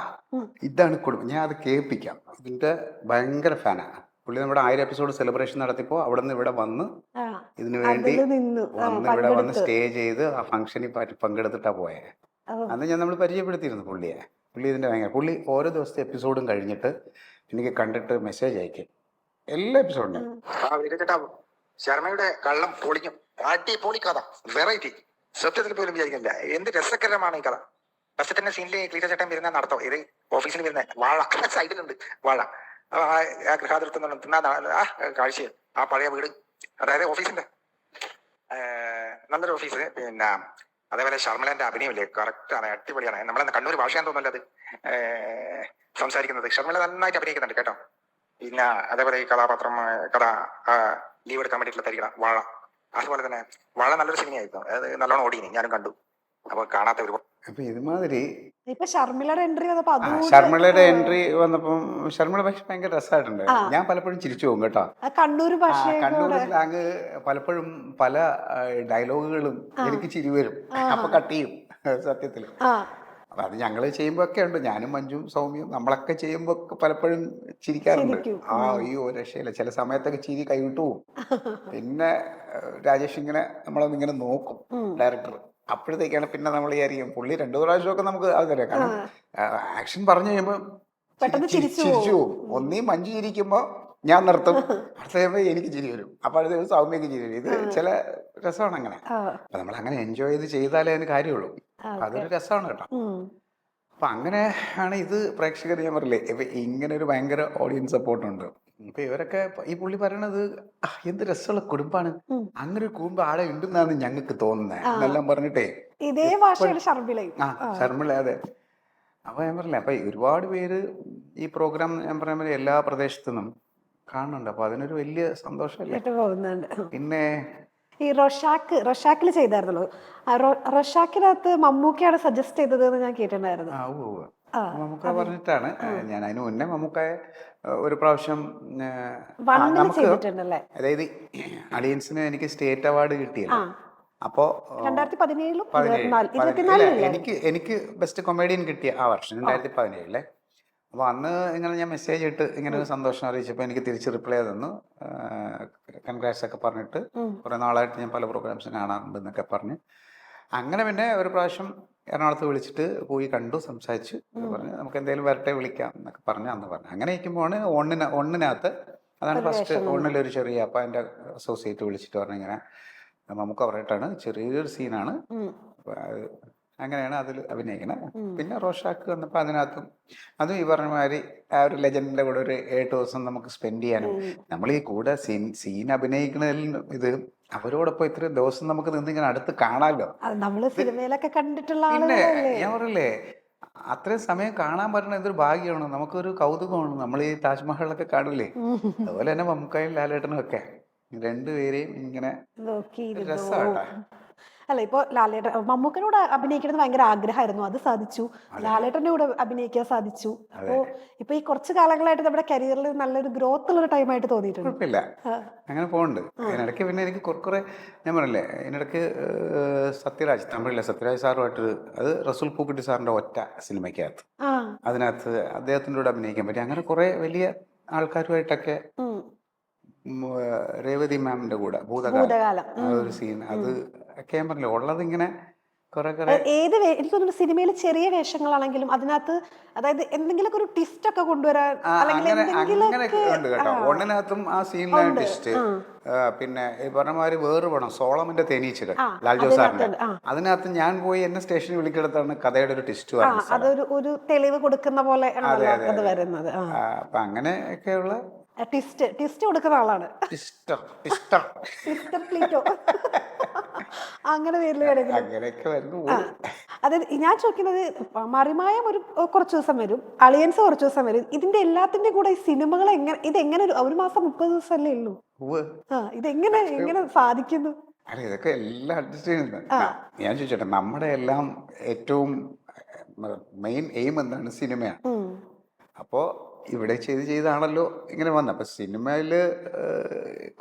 ഇതാണ് കുടുംബം, ഞാൻ അത് കേൾപ്പിക്കാം. ഇതിന്റെ ഭയങ്കര ഫാനാണ് പുള്ളി. നമ്മുടെ 1000 എപ്പിസോഡ് സെലിബ്രേഷൻ നടത്തിയപ്പോൾ അവിടെ നിന്ന് ഇവിടെ വന്ന് ഇതിനു വേണ്ടി ഇവിടെ വന്ന് സ്റ്റേ ചെയ്ത് ആ ഫംഗ്ഷനിൽ പങ്കെടുത്തിട്ടാ പോയെ. അന്ന് ഞാൻ നമ്മൾ പരിചയപ്പെടുത്തിയിരുന്നു പുള്ളിയെ. പുള്ളി ഇതിന്റെ ഭയങ്കര, പുള്ളി ഓരോ ദിവസത്തെ എപ്പിസോഡും കഴിഞ്ഞിട്ട് എനിക്ക് കണ്ടിട്ട് മെസ്സേജ് അയക്കും, എല്ലാ എപ്പിസോഡിനും. ശർമ്മയുടെ കള്ളം പൊളിഞ്ഞു, അടിപൊളി കഥ, വെറൈറ്റി, സത്യത്തിൽ പോലും വിചാരിക്കില്ല. എന്ത് രസകരമാണ് ഈ കഥ. ഫസ്റ്റ് തന്നെ സീനിലെ ക്ലീറ്റ ചേട്ടൻ വരുന്ന നടത്തോ, ഇത് ഓഫീസിൽ വരുന്ന വാഴ സൈഡിലുണ്ട്, വാഴ ആ ഗൃഹാതിർത്തുന്ന കാഴ്ച, ആ പഴയ വീട്, അതായത് ഓഫീസിന്റെ നല്ലൊരു ഓഫീസ്. പിന്നെ അതേപോലെ ഷർമിളന്റെ അഭിനയമില്ലേ, കറക്റ്റ് ആണ്, അടിപൊളിയാണ്. നമ്മളെ കണ്ണൂർ ഭാഷയാന്ന് തോന്നുന്നത് സംസാരിക്കുന്നത്. ഷർമിള നന്നായിട്ട് അഭിനയിക്കുന്നുണ്ട് കേട്ടോ. പിന്നെ അതേപോലെ ഈ കഥാപാത്രം കഥ ലീവ് എടുക്കാൻ വേണ്ടിയിട്ടുള്ള തരിക വാഴ, അതുപോലെ തന്നെ വാഴ നല്ലൊരു സിനിമയായിരുന്നു, അത് നല്ലോണം ഓടിയിനി, ഞാനും കണ്ടു. അപ്പൊ കാണാത്ത ഒരുപാട്. അപ്പൊ ഇതുമാതിരി ഷർമിളയുടെ എൻട്രി വന്നപ്പം ഷർമിള പക്ഷെ ഭയങ്കര രസമായിട്ടുണ്ട്. ഞാൻ പലപ്പോഴും ചിരിച്ചു പോകും കേട്ടോ. കണ്ണൂർ സ്ലാങ് പലപ്പോഴും പല ഡയലോഗുകളും എനിക്ക് ചിരി വരും, അപ്പൊ കട്ട് ചെയ്യും സത്യത്തില്. അപ്പൊ അത് ഞങ്ങൾ ചെയ്യുമ്പോ ഒക്കെ ഉണ്ട്, ഞാനും മഞ്ജുവും സൗമ്യയും നമ്മളൊക്കെ ചെയ്യുമ്പോ ഒക്കെ പലപ്പോഴും ചിരിക്കാറുണ്ട്. ചിരിക്കും. അയ്യോ രക്ഷയില്ല, ചില സമയത്തൊക്കെ ചിരി കൈവിട്ടു പോകും. പിന്നെ രാജേഷ് ഇങ്ങനെ നമ്മളൊന്ന് ഇങ്ങനെ നോക്കും, ഡയറക്ടർ. അപ്പോഴത്തേക്കാണ് പിന്നെ നമ്മൾ വിചാരിക്കും പുള്ളി 2 പ്രാവശ്യമൊക്കെ നമുക്ക് അത് തരാം. കാരണം ആക്ഷൻ പറഞ്ഞു കഴിയുമ്പോൾ പെട്ടെന്ന് ചിരിച്ചു ചിരിച്ചു പോകും. ഒന്നീ മഞ്ജു ചിരിക്കുമ്പോ ഞാൻ നിർത്തും, അടുത്ത കഴിയുമ്പോൾ എനിക്ക് ചിരി വരും, അപ്പൊ അടുത്ത ദിവസം സൗമ്യക്ക് ചിരി വരും. ഇത് ചില രസമാണ് അങ്ങനെ. അപ്പൊ നമ്മൾ അങ്ങനെ എൻജോയ് ചെയ്ത് ചെയ്താലേ അതിന് കാര്യമുള്ളൂ. അപ്പൊ അതൊരു രസമാണ് കേട്ടോ. അപ്പൊ അങ്ങനെ ആണ് ഇത് പ്രേക്ഷകർ, ഞാൻ പറയില്ലേ ഇപ്പൊ ഇങ്ങനെ ഒരു ഭയങ്കര ഓഡിയൻസ് സപ്പോർട്ടുണ്ട്. ഇപ്പൊ ഇവരൊക്കെ ഈ പുള്ളി പറയണത് എന്ത് രസമുള്ള കുടുംബാണ്, അങ്ങനെ ഒരു കുടുംബം ആടെ ഉണ്ടെന്നാണ് ഞങ്ങൾക്ക് തോന്നുന്നത് എന്നെല്ലാം പറഞ്ഞിട്ടേ ഇതേ ഭാഷയുടെ ശർമിളയും. ശർമിള. അതെ. അപ്പൊ ഞാൻ പറഞ്ഞില്ലേ, അപ്പൊ ഒരുപാട് പേര് ഈ പ്രോഗ്രാം ഞാൻ പറയാൻ പോലെ എല്ലാ പ്രദേശത്തു നിന്നും കാണുന്നുണ്ട്. അപ്പൊ അതിനൊരു വലിയ സന്തോഷമല്ലേ. പോകുന്നുണ്ട്. പിന്നെ ഈ റൊഷാക്കിൽ ചെയ്തായിരുന്നല്ലോ, റൊഷാക്കിനകത്ത് മമ്മൂക്കയാണ് സജസ്റ്റ് ചെയ്തത് എന്ന് ഞാൻ കേട്ടിട്ടുണ്ടായിരുന്നു. മമ്മൂക്ക പറഞ്ഞിട്ടാണ്. ഞാൻ അതിന് മുന്നേ മമ്മൂക്കയെ ഒരു പ്രാവശ്യം ചെയ്തിട്ടുണ്ടല്ലേ, അതായത് അലിയൻസിന് എനിക്ക് സ്റ്റേറ്റ് അവാർഡ് കിട്ടിയല്ലോ. അപ്പോ 2017 എനിക്ക് ബെസ്റ്റ് കൊമേഡിയൻ കിട്ടിയ ആ വർഷം 2017. അപ്പോൾ അന്ന് ഇങ്ങനെ ഞാൻ മെസ്സേജ് ഇട്ട് ഇങ്ങനെ ഒരു സന്തോഷം അറിയിച്ചപ്പോൾ എനിക്ക് തിരിച്ച് റിപ്ലൈ തന്നു, കൺഗ്രാറ്റ്സ് ഒക്കെ പറഞ്ഞിട്ട്. കുറേ നാളായിട്ട് ഞാൻ പല പ്രോഗ്രാംസും കാണാറുണ്ട് എന്നൊക്കെ പറഞ്ഞ്. അങ്ങനെ പിന്നെ ഒരു പ്രാവശ്യം എറണാകുളത്ത് വിളിച്ചിട്ട് പോയി കണ്ടു, സംസാരിച്ചു, പറഞ്ഞ് നമുക്ക് എന്തെങ്കിലും വരട്ടെ വിളിക്കാം എന്നൊക്കെ പറഞ്ഞ് അന്ന് പറഞ്ഞു. അങ്ങനെ ഇരിക്കുമ്പോൾ ഒന്നിനകത്ത് അതാണ് ഫസ്റ്റ് ഒന്നിലൊരു ചെറിയ, അപ്പം എൻ്റെ അസോസിയേറ്റ് വിളിച്ചിട്ട് പറഞ്ഞു ഇങ്ങനെ നമുക്ക് പറഞ്ഞിട്ടാണ് ചെറിയൊരു സീനാണ്, അങ്ങനെയാണ് അതിൽ അഭിനയിക്കുന്നത്. പിന്നെ റോഷാക്ക് വന്നപ്പോൾ അതിനകത്തും അതും ഈ പറഞ്ഞ മാതിരി ആ ഒരു ലെജൻഡിൻ്റെ കൂടെ ഒരു 7 ദിവസം നമുക്ക് സ്പെൻഡ് ചെയ്യാനും, നമ്മൾ ഈ കൂടെ സീൻ അഭിനയിക്കുന്നതിൽ ഇത് അവരോടൊപ്പം ഇത്രയും ദിവസം നമുക്ക് നിന്നിങ്ങനെ അടുത്ത് കാണാമല്ലോ. പിന്നെ ഞാൻ പറയില്ലേ അത്രയും സമയം കാണാൻ പറ്റുന്ന എന്തൊരു ഭാഗ്യമാണ്, നമുക്കൊരു കൗതുകമാണ്. നമ്മൾ ഈ താജ്മഹലൊക്കെ കാണില്ലേ, അതുപോലെ തന്നെ മമ്മൂക്കായും ലാലേട്ടനും ഒക്കെ രണ്ടുപേരെയും ഇങ്ങനെ രസമാട്ടാ. അല്ല, ഇപ്പൊ ലാലേട്ടൻ മമ്മൂക്കനോട് അഭിനയിക്കുന്നത് ഭയങ്കര ആഗ്രഹമായിരുന്നു, അത് സാധിച്ചു. ലാലേട്ടന്റെ കൂടെ അഭിനയിക്കാൻ സാധിച്ചു. അപ്പോ ഇപ്പൊ ഈ കുറച്ച് കാലങ്ങളായിട്ട് നമ്മുടെ കരിയറിൽ നല്ലൊരു ഗ്രോത്ത് ഉള്ള ടൈമായിട്ട് തോന്നിയിട്ടുണ്ട്. കുഴപ്പമില്ല, അങ്ങനെ പോകുന്നുണ്ട്. അതിനിടയ്ക്ക് പിന്നെ എനിക്ക് കുറെ ഞാൻ പറഞ്ഞില്ലേ, ഇതിനിടയ്ക്ക് തമിഴിലെ സത്യരാജ് സാറുമായിട്ട്, അത് റസൂൽ പൂക്കുട്ടി സാറിന്റെ ഒറ്റ സിനിമയ്ക്കകത്ത്, അതിനകത്ത് അദ്ദേഹത്തിൻ്റെ കൂടെ അഭിനയിക്കാൻ പറ്റി. അങ്ങനെ കുറെ വലിയ ആൾക്കാരുമായിട്ടൊക്കെ, രേവതി മാമിന്റെ കൂടെ ഭൂതകാലം ആ ഒരു സീൻ, അത് ഒക്കെ ഞാൻ പറഞ്ഞില്ല ഉള്ളത് ഇങ്ങനെ ഏത് എനിക്ക് തോന്നുന്നു സിനിമയിൽ ചെറിയ വേഷങ്ങളാണെങ്കിലും അതിനകത്ത് അതായത് എന്തെങ്കിലും ഒരു ട്വിസ്റ്റ് ഒക്കെ കൊണ്ടുവരാൻ അങ്ങനെയൊക്കെ ഉണ്ട് കേട്ടോ. ഒന്നിനകത്തും ആ സീനിലാണ് ട്വിസ്റ്റ്. പിന്നെ ഈ പറഞ്ഞ മാതിരി വേറെ പണം സോളമന്റെ തേനീച്ചകൾ ലാൽജോ സാറിന്റെ, അതിനകത്ത് ഞാൻ പോയി എന്നെ സ്റ്റേഷനിൽ വിളിക്കെടുത്താണ് കഥയുടെ ഒരു ട്വിസ്റ്റ് വരുന്നത്. അതൊരു തെളിവ് കൊടുക്കുന്ന പോലെ വരുന്നത്. അപ്പൊ അങ്ങനെയൊക്കെയുള്ള ട്വിസ്റ്റ് കൊടുക്കുന്ന ആളാണ് അങ്ങനെ അങ്ങനെയൊക്കെ വരുന്നു. അതായത് ഞാൻ ചോദിക്കുന്നത്, മറിമായം കുറച്ച് ദിവസം വരും, അളിയൻസ് കുറച്ച് ദിവസം വരും, ഇതിന്റെ എല്ലാത്തിന്റെ കൂടെ ഈ സിനിമകൾ ഇതെങ്ങനെ ഒരു മാസം 30 ദിവസമല്ലേ ഉള്ളൂ, ഇതെങ്ങനെ സാധിക്കുന്നു? അല്ല ഇതൊക്കെ എല്ലാം അഡ്ജസ്റ്റ് ചെയ്യുന്നത്. ഞാൻ ചോദിച്ചോട്ടെ, നമ്മുടെ എല്ലാം ഏറ്റവും മെയിൻ എയിം എന്താണ്? സിനിമയാണ്. അപ്പോ ഇവിടെ ചെയ്താണല്ലോ ഇങ്ങനെ വന്നത്. അപ്പം സിനിമയിൽ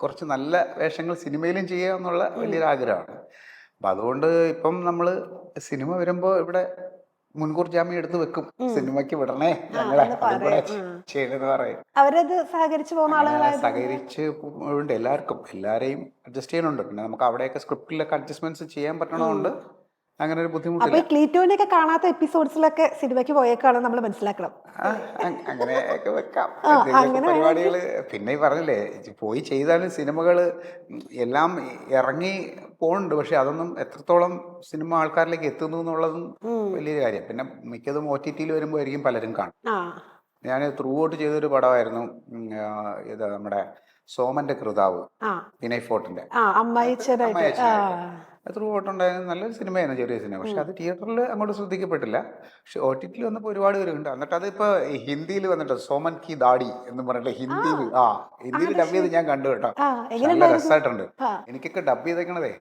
കുറച്ച് നല്ല വേഷങ്ങൾ സിനിമയിലും ചെയ്യുക എന്നുള്ള വലിയൊരു ആഗ്രഹമാണ്. അപ്പം അതുകൊണ്ട് ഇപ്പം നമ്മൾ സിനിമ വരുമ്പോൾ ഇവിടെ മുൻകൂർ ജാമ്യം എടുത്ത് വെക്കും, സിനിമയ്ക്ക് വിടണേ ഞങ്ങളെ ചെയ്യണമെന്ന് പറയും. അവരത് സഹകരിച്ച് ഉണ്ട്, എല്ലാവരെയും അഡ്ജസ്റ്റ് ചെയ്യണുണ്ട്. പിന്നെ നമുക്ക് അവിടെയൊക്കെ സ്ക്രിപ്റ്റിലൊക്കെ അഡ്ജസ്റ്റ്മെന്റ്സ് ചെയ്യാൻ പറ്റണതുകൊണ്ട് അങ്ങനെ ഒരു ബുദ്ധിമുട്ടില്ല. ക്ലീറ്റോനെയൊക്കെ കാണാത്ത എപ്പിസോഡ്സിലൊക്കെ സിനിമയ്ക്ക് പോയേക്കാണ് നമ്മൾ മനസ്സിലാക്കണം. അങ്ങനെയൊക്കെ വെക്കാം പരിപാടികള്. പിന്നെ പറഞ്ഞില്ലേ, പോയി ചെയ്താലും സിനിമകൾ എല്ലാം ഇറങ്ങി പോകുന്നുണ്ട്, പക്ഷെ അതൊന്നും എത്രത്തോളം സിനിമ ആൾക്കാരിലേക്ക് എത്തുന്നു എന്നുള്ളതും വലിയൊരു കാര്യം. പിന്നെ മിക്കതും OTT-യിൽ വരുമ്പോൾ ആയിരിക്കും പലരും കാണും. ഞാൻ ത്രൂ ഔട്ട് ചെയ്തൊരു പടമായിരുന്നു ഇത് നമ്മുടെ സോമന്റെ കൃതാവ്, വിനയ് ഫോർട്ടിന്റെ ത്രൂ ഔട്ട് ഉണ്ടായിരുന്ന നല്ലൊരു സിനിമയായിരുന്നു, ചെറിയ സിനിമ. പക്ഷെ അത് തിയേറ്ററിൽ അങ്ങോട്ട് ശ്രദ്ധിക്കപ്പെട്ടില്ല. പക്ഷെ OTT-ൽ വന്നപ്പോൾ ഒരുപാട് പേരുണ്ട്. എന്നിട്ട് അതിപ്പോ ഹിന്ദിയിൽ വന്നിട്ട് സോമൻ കി ദാഡി എന്ന് പറഞ്ഞിട്ട് ഹിന്ദിയിൽ ഡബ് ചെയ്ത് ഞാൻ കണ്ടു കേട്ടോ. നല്ല രസമായിട്ടുണ്ട്. എനിക്കൊക്കെ ഡബ് ചെയ്തേക്കണതേ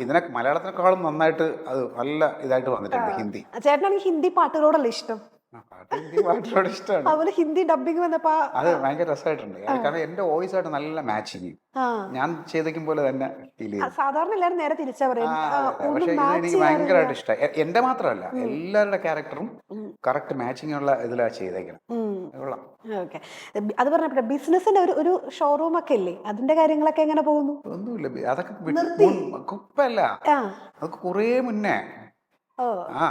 ഇതിനെ മലയാളത്തിനേക്കാളും നന്നായിട്ട് അത് നല്ല ഇതായിട്ട് വന്നിട്ടുണ്ട് ഹിന്ദി. ചേട്ടനാണെങ്കിൽ ഹിന്ദി പാട്ടുകളോടല്ല ഇഷ്ടം? പാട്ട് ഹിന്ദി പാട്ടിനോട് ഇഷ്ടമാണ്. അതുപോലെ ഹിന്ദി ഡബിങ് വന്നപ്പോ അത് ഭയങ്കര രസമായിട്ടുണ്ട്. കാരണം എന്റെ വോയിസ് ആയിട്ട് നല്ല മാച്ചിങ്, ഞാൻ ചെയ്തേക്കും പോലെ തന്നെ ഫീൽ ചെയ്തു. സാധാരണ എല്ലാവരും നേരെ തിരിച്ചാ പറയും. പക്ഷെ ഇത് എനിക്ക് ഭയങ്കരമായിട്ട് ഇഷ്ടമായി. എന്റെ മാത്രമല്ല, എല്ലാവരുടെ ക്യാരക്ടറും കറക്റ്റ് മാച്ചിങ് ഉള്ള ഇതിലാ ചെയ്തേക്കണം. കൊള്ളാം. ഓക്കെ, അത് പറഞ്ഞപ്പോഴേ ബിസിനസിന്റെ ഒരു ഷോറൂം ഒക്കെ ഇല്ലേ, അതിന്റെ കാര്യങ്ങളൊക്കെ എങ്ങനെ പോകുന്നു? ഒന്നുമില്ല, അതൊക്കെ കുഴപ്പമില്ല. അതൊക്കെ കുറേ മുന്നേ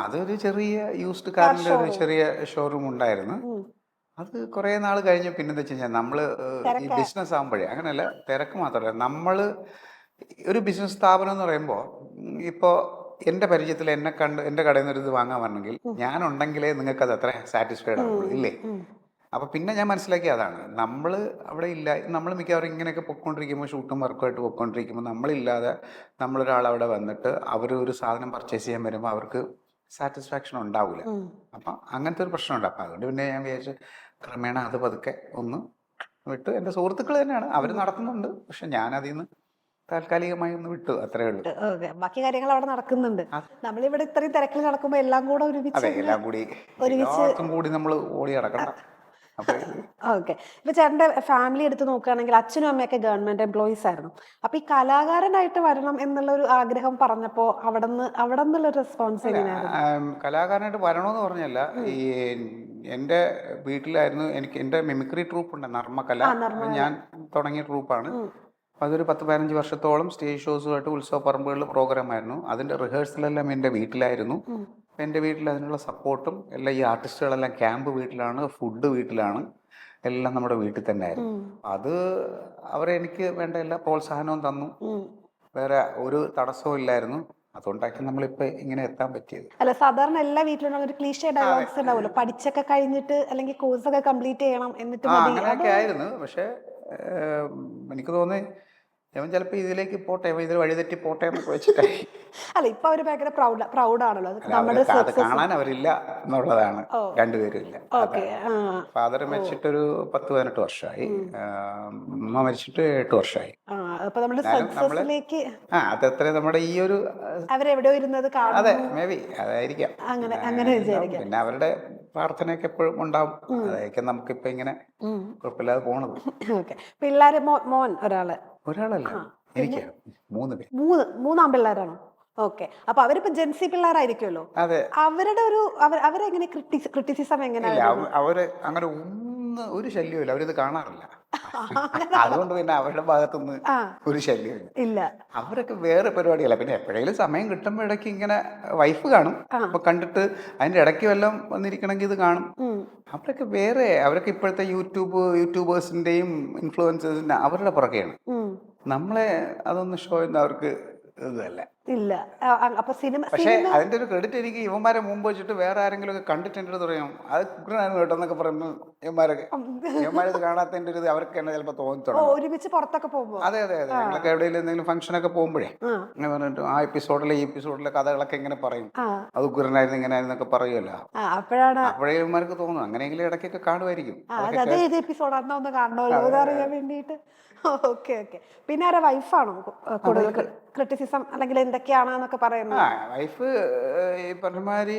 അതൊരു ചെറിയ യൂസ്ഡ് കാറിന്റെ ഒരു ചെറിയ ഷോറൂം ഉണ്ടായിരുന്നു. അത് കുറെ നാൾ കഴിഞ്ഞ് പിന്നെന്താ വെച്ച് കഴിഞ്ഞാൽ നമ്മള് ഈ ബിസിനസ് ആകുമ്പോഴേ അങ്ങനെയല്ല, തിരക്ക് മാത്രമല്ല, നമ്മള് ഒരു ബിസിനസ് സ്ഥാപനം എന്ന് പറയുമ്പോൾ ഇപ്പോൾ എൻ്റെ പരിചയത്തിൽ എന്നെ കണ്ട് എൻ്റെ കടയിൽ നിന്ന് ഒരു ഇത് വാങ്ങാൻ വരണമെങ്കിൽ ഞാനുണ്ടെങ്കിലേ നിങ്ങൾക്ക് അത് അത്ര സാറ്റിസ്ഫൈഡ് ആവുള്ളൂ, ഇല്ലേ? അപ്പോൾ പിന്നെ ഞാൻ മനസ്സിലാക്കി അതാണ്, നമ്മൾ അവിടെ ഇല്ല, നമ്മൾ മിക്കവാറും ഇങ്ങനെയൊക്കെ പൊയ്ക്കൊണ്ടിരിക്കുമ്പോൾ, ഷൂട്ടും വർക്കുമായിട്ട് പൊയ്ക്കൊണ്ടിരിക്കുമ്പോൾ നമ്മളില്ലാതെ നമ്മളൊരാൾ അവിടെ വന്നിട്ട് അവർ ഒരു സാധനം പർച്ചേസ് ചെയ്യാൻ വരുമ്പോൾ അവർക്ക് സാറ്റിസ്ഫാക്ഷൻ ഉണ്ടാവില്ല. അപ്പം അങ്ങനത്തെ ഒരു പ്രശ്നമുണ്ട്. അപ്പം അതുകൊണ്ട് പിന്നെ ഞാൻ വിചാരിച്ചു ക്രമേണ അത് പതുക്കെ ഒന്ന് വിട്ട്, എൻ്റെ സുഹൃത്തുക്കൾ തന്നെയാണ്, അവർ നടത്തുന്നുണ്ട്, പക്ഷെ ഞാനതിൽ നിന്ന് താൽക്കാലികമായി ഒന്ന് വിട്ടു, അത്രേ ഉള്ളൂ. ബാക്കി കാര്യങ്ങൾ അവിടെ നടക്കുന്നുണ്ട്. നമ്മളിവിടെ ഇത്രയും തിരക്കിൽ നടക്കുമ്പോൾ എല്ലാം കൂടെ ഒരുമിച്ച് എല്ലാവർക്കും കൂടി നമ്മൾ ഓടി നടക്കണം. ഓക്കെ, ഇപ്പൊ ചേട്ടന്റെ ഫാമിലി എടുത്ത് നോക്കുകയാണെങ്കിൽ അച്ഛനും അമ്മയൊക്കെ ഗവൺമെന്റ് എംപ്ലോയീസ് ആയിരുന്നു. അപ്പൊ ഈ കലാകാരനായിട്ട് വരണം എന്നുള്ള ഒരു ആഗ്രഹം പറഞ്ഞപ്പോ അവിടെ നിന്നുള്ള റെസ്പോൺസ് എങ്ങനെയായിരുന്നു? കലാകാരനായിട്ട് വരണമെന്ന് പറഞ്ഞല്ല, ഈ എൻ്റെ വീട്ടിലായിരുന്നു എനിക്ക് എൻ്റെ മിമിക്രി ട്രൂപ്പ് ഉണ്ട്, നർമ്മകല. ഞാൻ തുടങ്ങിയ ട്രൂപ്പാണ്. അതൊരു 10-15 വർഷത്തോളം സ്റ്റേജ് ഷോസുമായിട്ട് ഉത്സവ പറമ്പുകളിൽ പ്രോഗ്രാമായിരുന്നു. അതിൻ്റെ റിഹേഴ്സലെല്ലാം എൻ്റെ വീട്ടിലായിരുന്നു. എൻ്റെ വീട്ടിൽ അതിനുള്ള സപ്പോർട്ടും എല്ലാം, ഈ ആർട്ടിസ്റ്റുകളെല്ലാം ക്യാമ്പ് വീട്ടിലാണ്, ഫുഡ് വീട്ടിലാണ്, എല്ലാം നമ്മുടെ വീട്ടിൽ തന്നെ ആയിരുന്നു. അത് അവരെ എനിക്ക് വേണ്ട എല്ലാ പ്രോത്സാഹനവും തന്നു, വേറെ ഒരു തടസ്സവും ഇല്ലായിരുന്നു. അതുകൊണ്ടാക്കി നമ്മളിപ്പോൾ ഇങ്ങനെ എത്താൻ പറ്റിയത്. അല്ല, സാധാരണ എല്ലാ വീട്ടിലും ഒരു ക്ലീഷേ ഡയലോഗ്സ് ഉണ്ടാവുമല്ലോ, പഠിച്ചൊക്കെ കഴിഞ്ഞിട്ട് അല്ലെങ്കിൽ കോഴ്സൊക്കെ കംപ്ലീറ്റ് ചെയ്യണം എന്നിട്ട് അങ്ങനെയൊക്കെ ആയിരുന്നു. പക്ഷെ എനിക്ക് തോന്നി അവൻ ചിലപ്പോൾ ഇതിലേക്ക് പോട്ടെ, ഇതിൽ വഴിതെറ്റി പോട്ടെ എന്നൊക്കെ വെച്ചിട്ടായി. അല്ല, ഇപ്പൊ അവര് ഭയങ്കര പ്രൗഡാണല്ലോ, അത് കാണാൻ അവരില്ല എന്നുള്ളതാണ്. രണ്ടുപേരും ഇല്ല. ഫാദർ മരിച്ചിട്ടൊരു 10-18 വർഷമായി, അമ്മ മരിച്ചിട്ട് 8 വർഷമായി. അതത്ര നമ്മുടെ ഈ ഒരു അവരെവിടെയോ ഇരുന്നത്, അതെ, മേ ബി അതായിരിക്കാം. അങ്ങനെ പിന്നെ അവരുടെ പ്രാർത്ഥനയൊക്കെ എപ്പോഴും ഉണ്ടാവും. അതായിരിക്കും നമുക്കിപ്പോ ഇങ്ങനെ കുഴപ്പമില്ലാതെ പോണത്. പിള്ളേര് മോൻ ഒരാളല്ല, എനിക്ക് 3 പേര്. 3 ആൺപിള്ളേരാണോ? ഓക്കെ, അപ്പൊ അവരിപ്പോ ജെൻസി പിള്ളേരായിരിക്കുമല്ലോ. അവരുടെ ഒരു അവരെങ്ങനെ ക്രിറ്റിസിസം എങ്ങനെയാ? അവര് അങ്ങനെ ഒരു ശല്യമില്ല, അവരിത് കാണാറില്ല. അതുകൊണ്ട് പിന്നെ അവരുടെ ഭാഗത്തുനിന്ന് ഒരു ശല്യമില്ല. ഇല്ല, അവരൊക്കെ വേറെ പരിപാടിയല്ല. പിന്നെ എപ്പോഴെങ്കിലും സമയം കിട്ടുമ്പോൾ ഇടയ്ക്ക് ഇങ്ങനെ വൈഫ് കാണും, അപ്പൊ കണ്ടിട്ട് അതിന്റെ ഇടയ്ക്ക് വല്ലതും വന്നിരിക്കണമെങ്കിൽ ഇത് കാണും. അവരൊക്കെ വേറെ, അവരൊക്കെ ഇപ്പോഴത്തെ യൂട്യൂബേഴ്സിന്റെയും ഇൻഫ്ലുവൻസേഴ്സിന്റെ അവരുടെ പുറകെയാണ്. നമ്മളെ അതൊന്നും ഷോ ചെയ്യുന്ന അവർക്ക് ഇതല്ല. ഇല്ല. അപ്പൊ പക്ഷെ അതിന്റെ ഒരു ക്രെഡിറ്റ് എനിക്ക് ഇവന്മാരെ മുമ്പ് വെച്ചിട്ട് വേറെ ആരെങ്കിലും ഒക്കെ കണ്ടിട്ട് എൻ്റെ അടുത്ത് പറയാം അത് കുട്ടനായിരുന്നു കേട്ടോ എന്നൊക്കെ പറയുന്നു. ഇവന്മാരത് കാണാത്തതിന്റെ ഒരു അവർക്ക് തന്നെ ചിലപ്പോൾ തോന്നിത്തുടങ്ങും. ഒരുമിച്ച് പുറത്തൊക്കെ പോകുമ്പോ. അതെ, ഞങ്ങളൊക്കെ എവിടെയെങ്കിലും എന്തെങ്കിലും ഫംഗ്ഷൻ ഒക്കെ പോകുമ്പോഴേ അങ്ങനെ പറഞ്ഞിട്ട് ആ എപ്പിസോഡിലെ കഥകളൊക്കെ ഇങ്ങനെ പറയും, അത് ഉഗ്രനായിരുന്നു ഇങ്ങനെ ആയിരുന്നൊക്കെ പറയുമല്ലോ. അപ്പോഴേ ഇവന്മാർക്ക് തോന്നും അങ്ങനെയെങ്കിലും ഇടയ്ക്കൊക്കെ കാണുമായിരിക്കും. ഓക്കെ, പിന്നെ ആരാ വൈഫാണോ കൂടുതൽ ക്രിറ്റിസിസം അല്ലെങ്കിൽ എന്തൊക്കെയാണെന്നൊക്കെ പറയുന്നത്? വൈഫ് ഈ പറഞ്ഞമാതിരി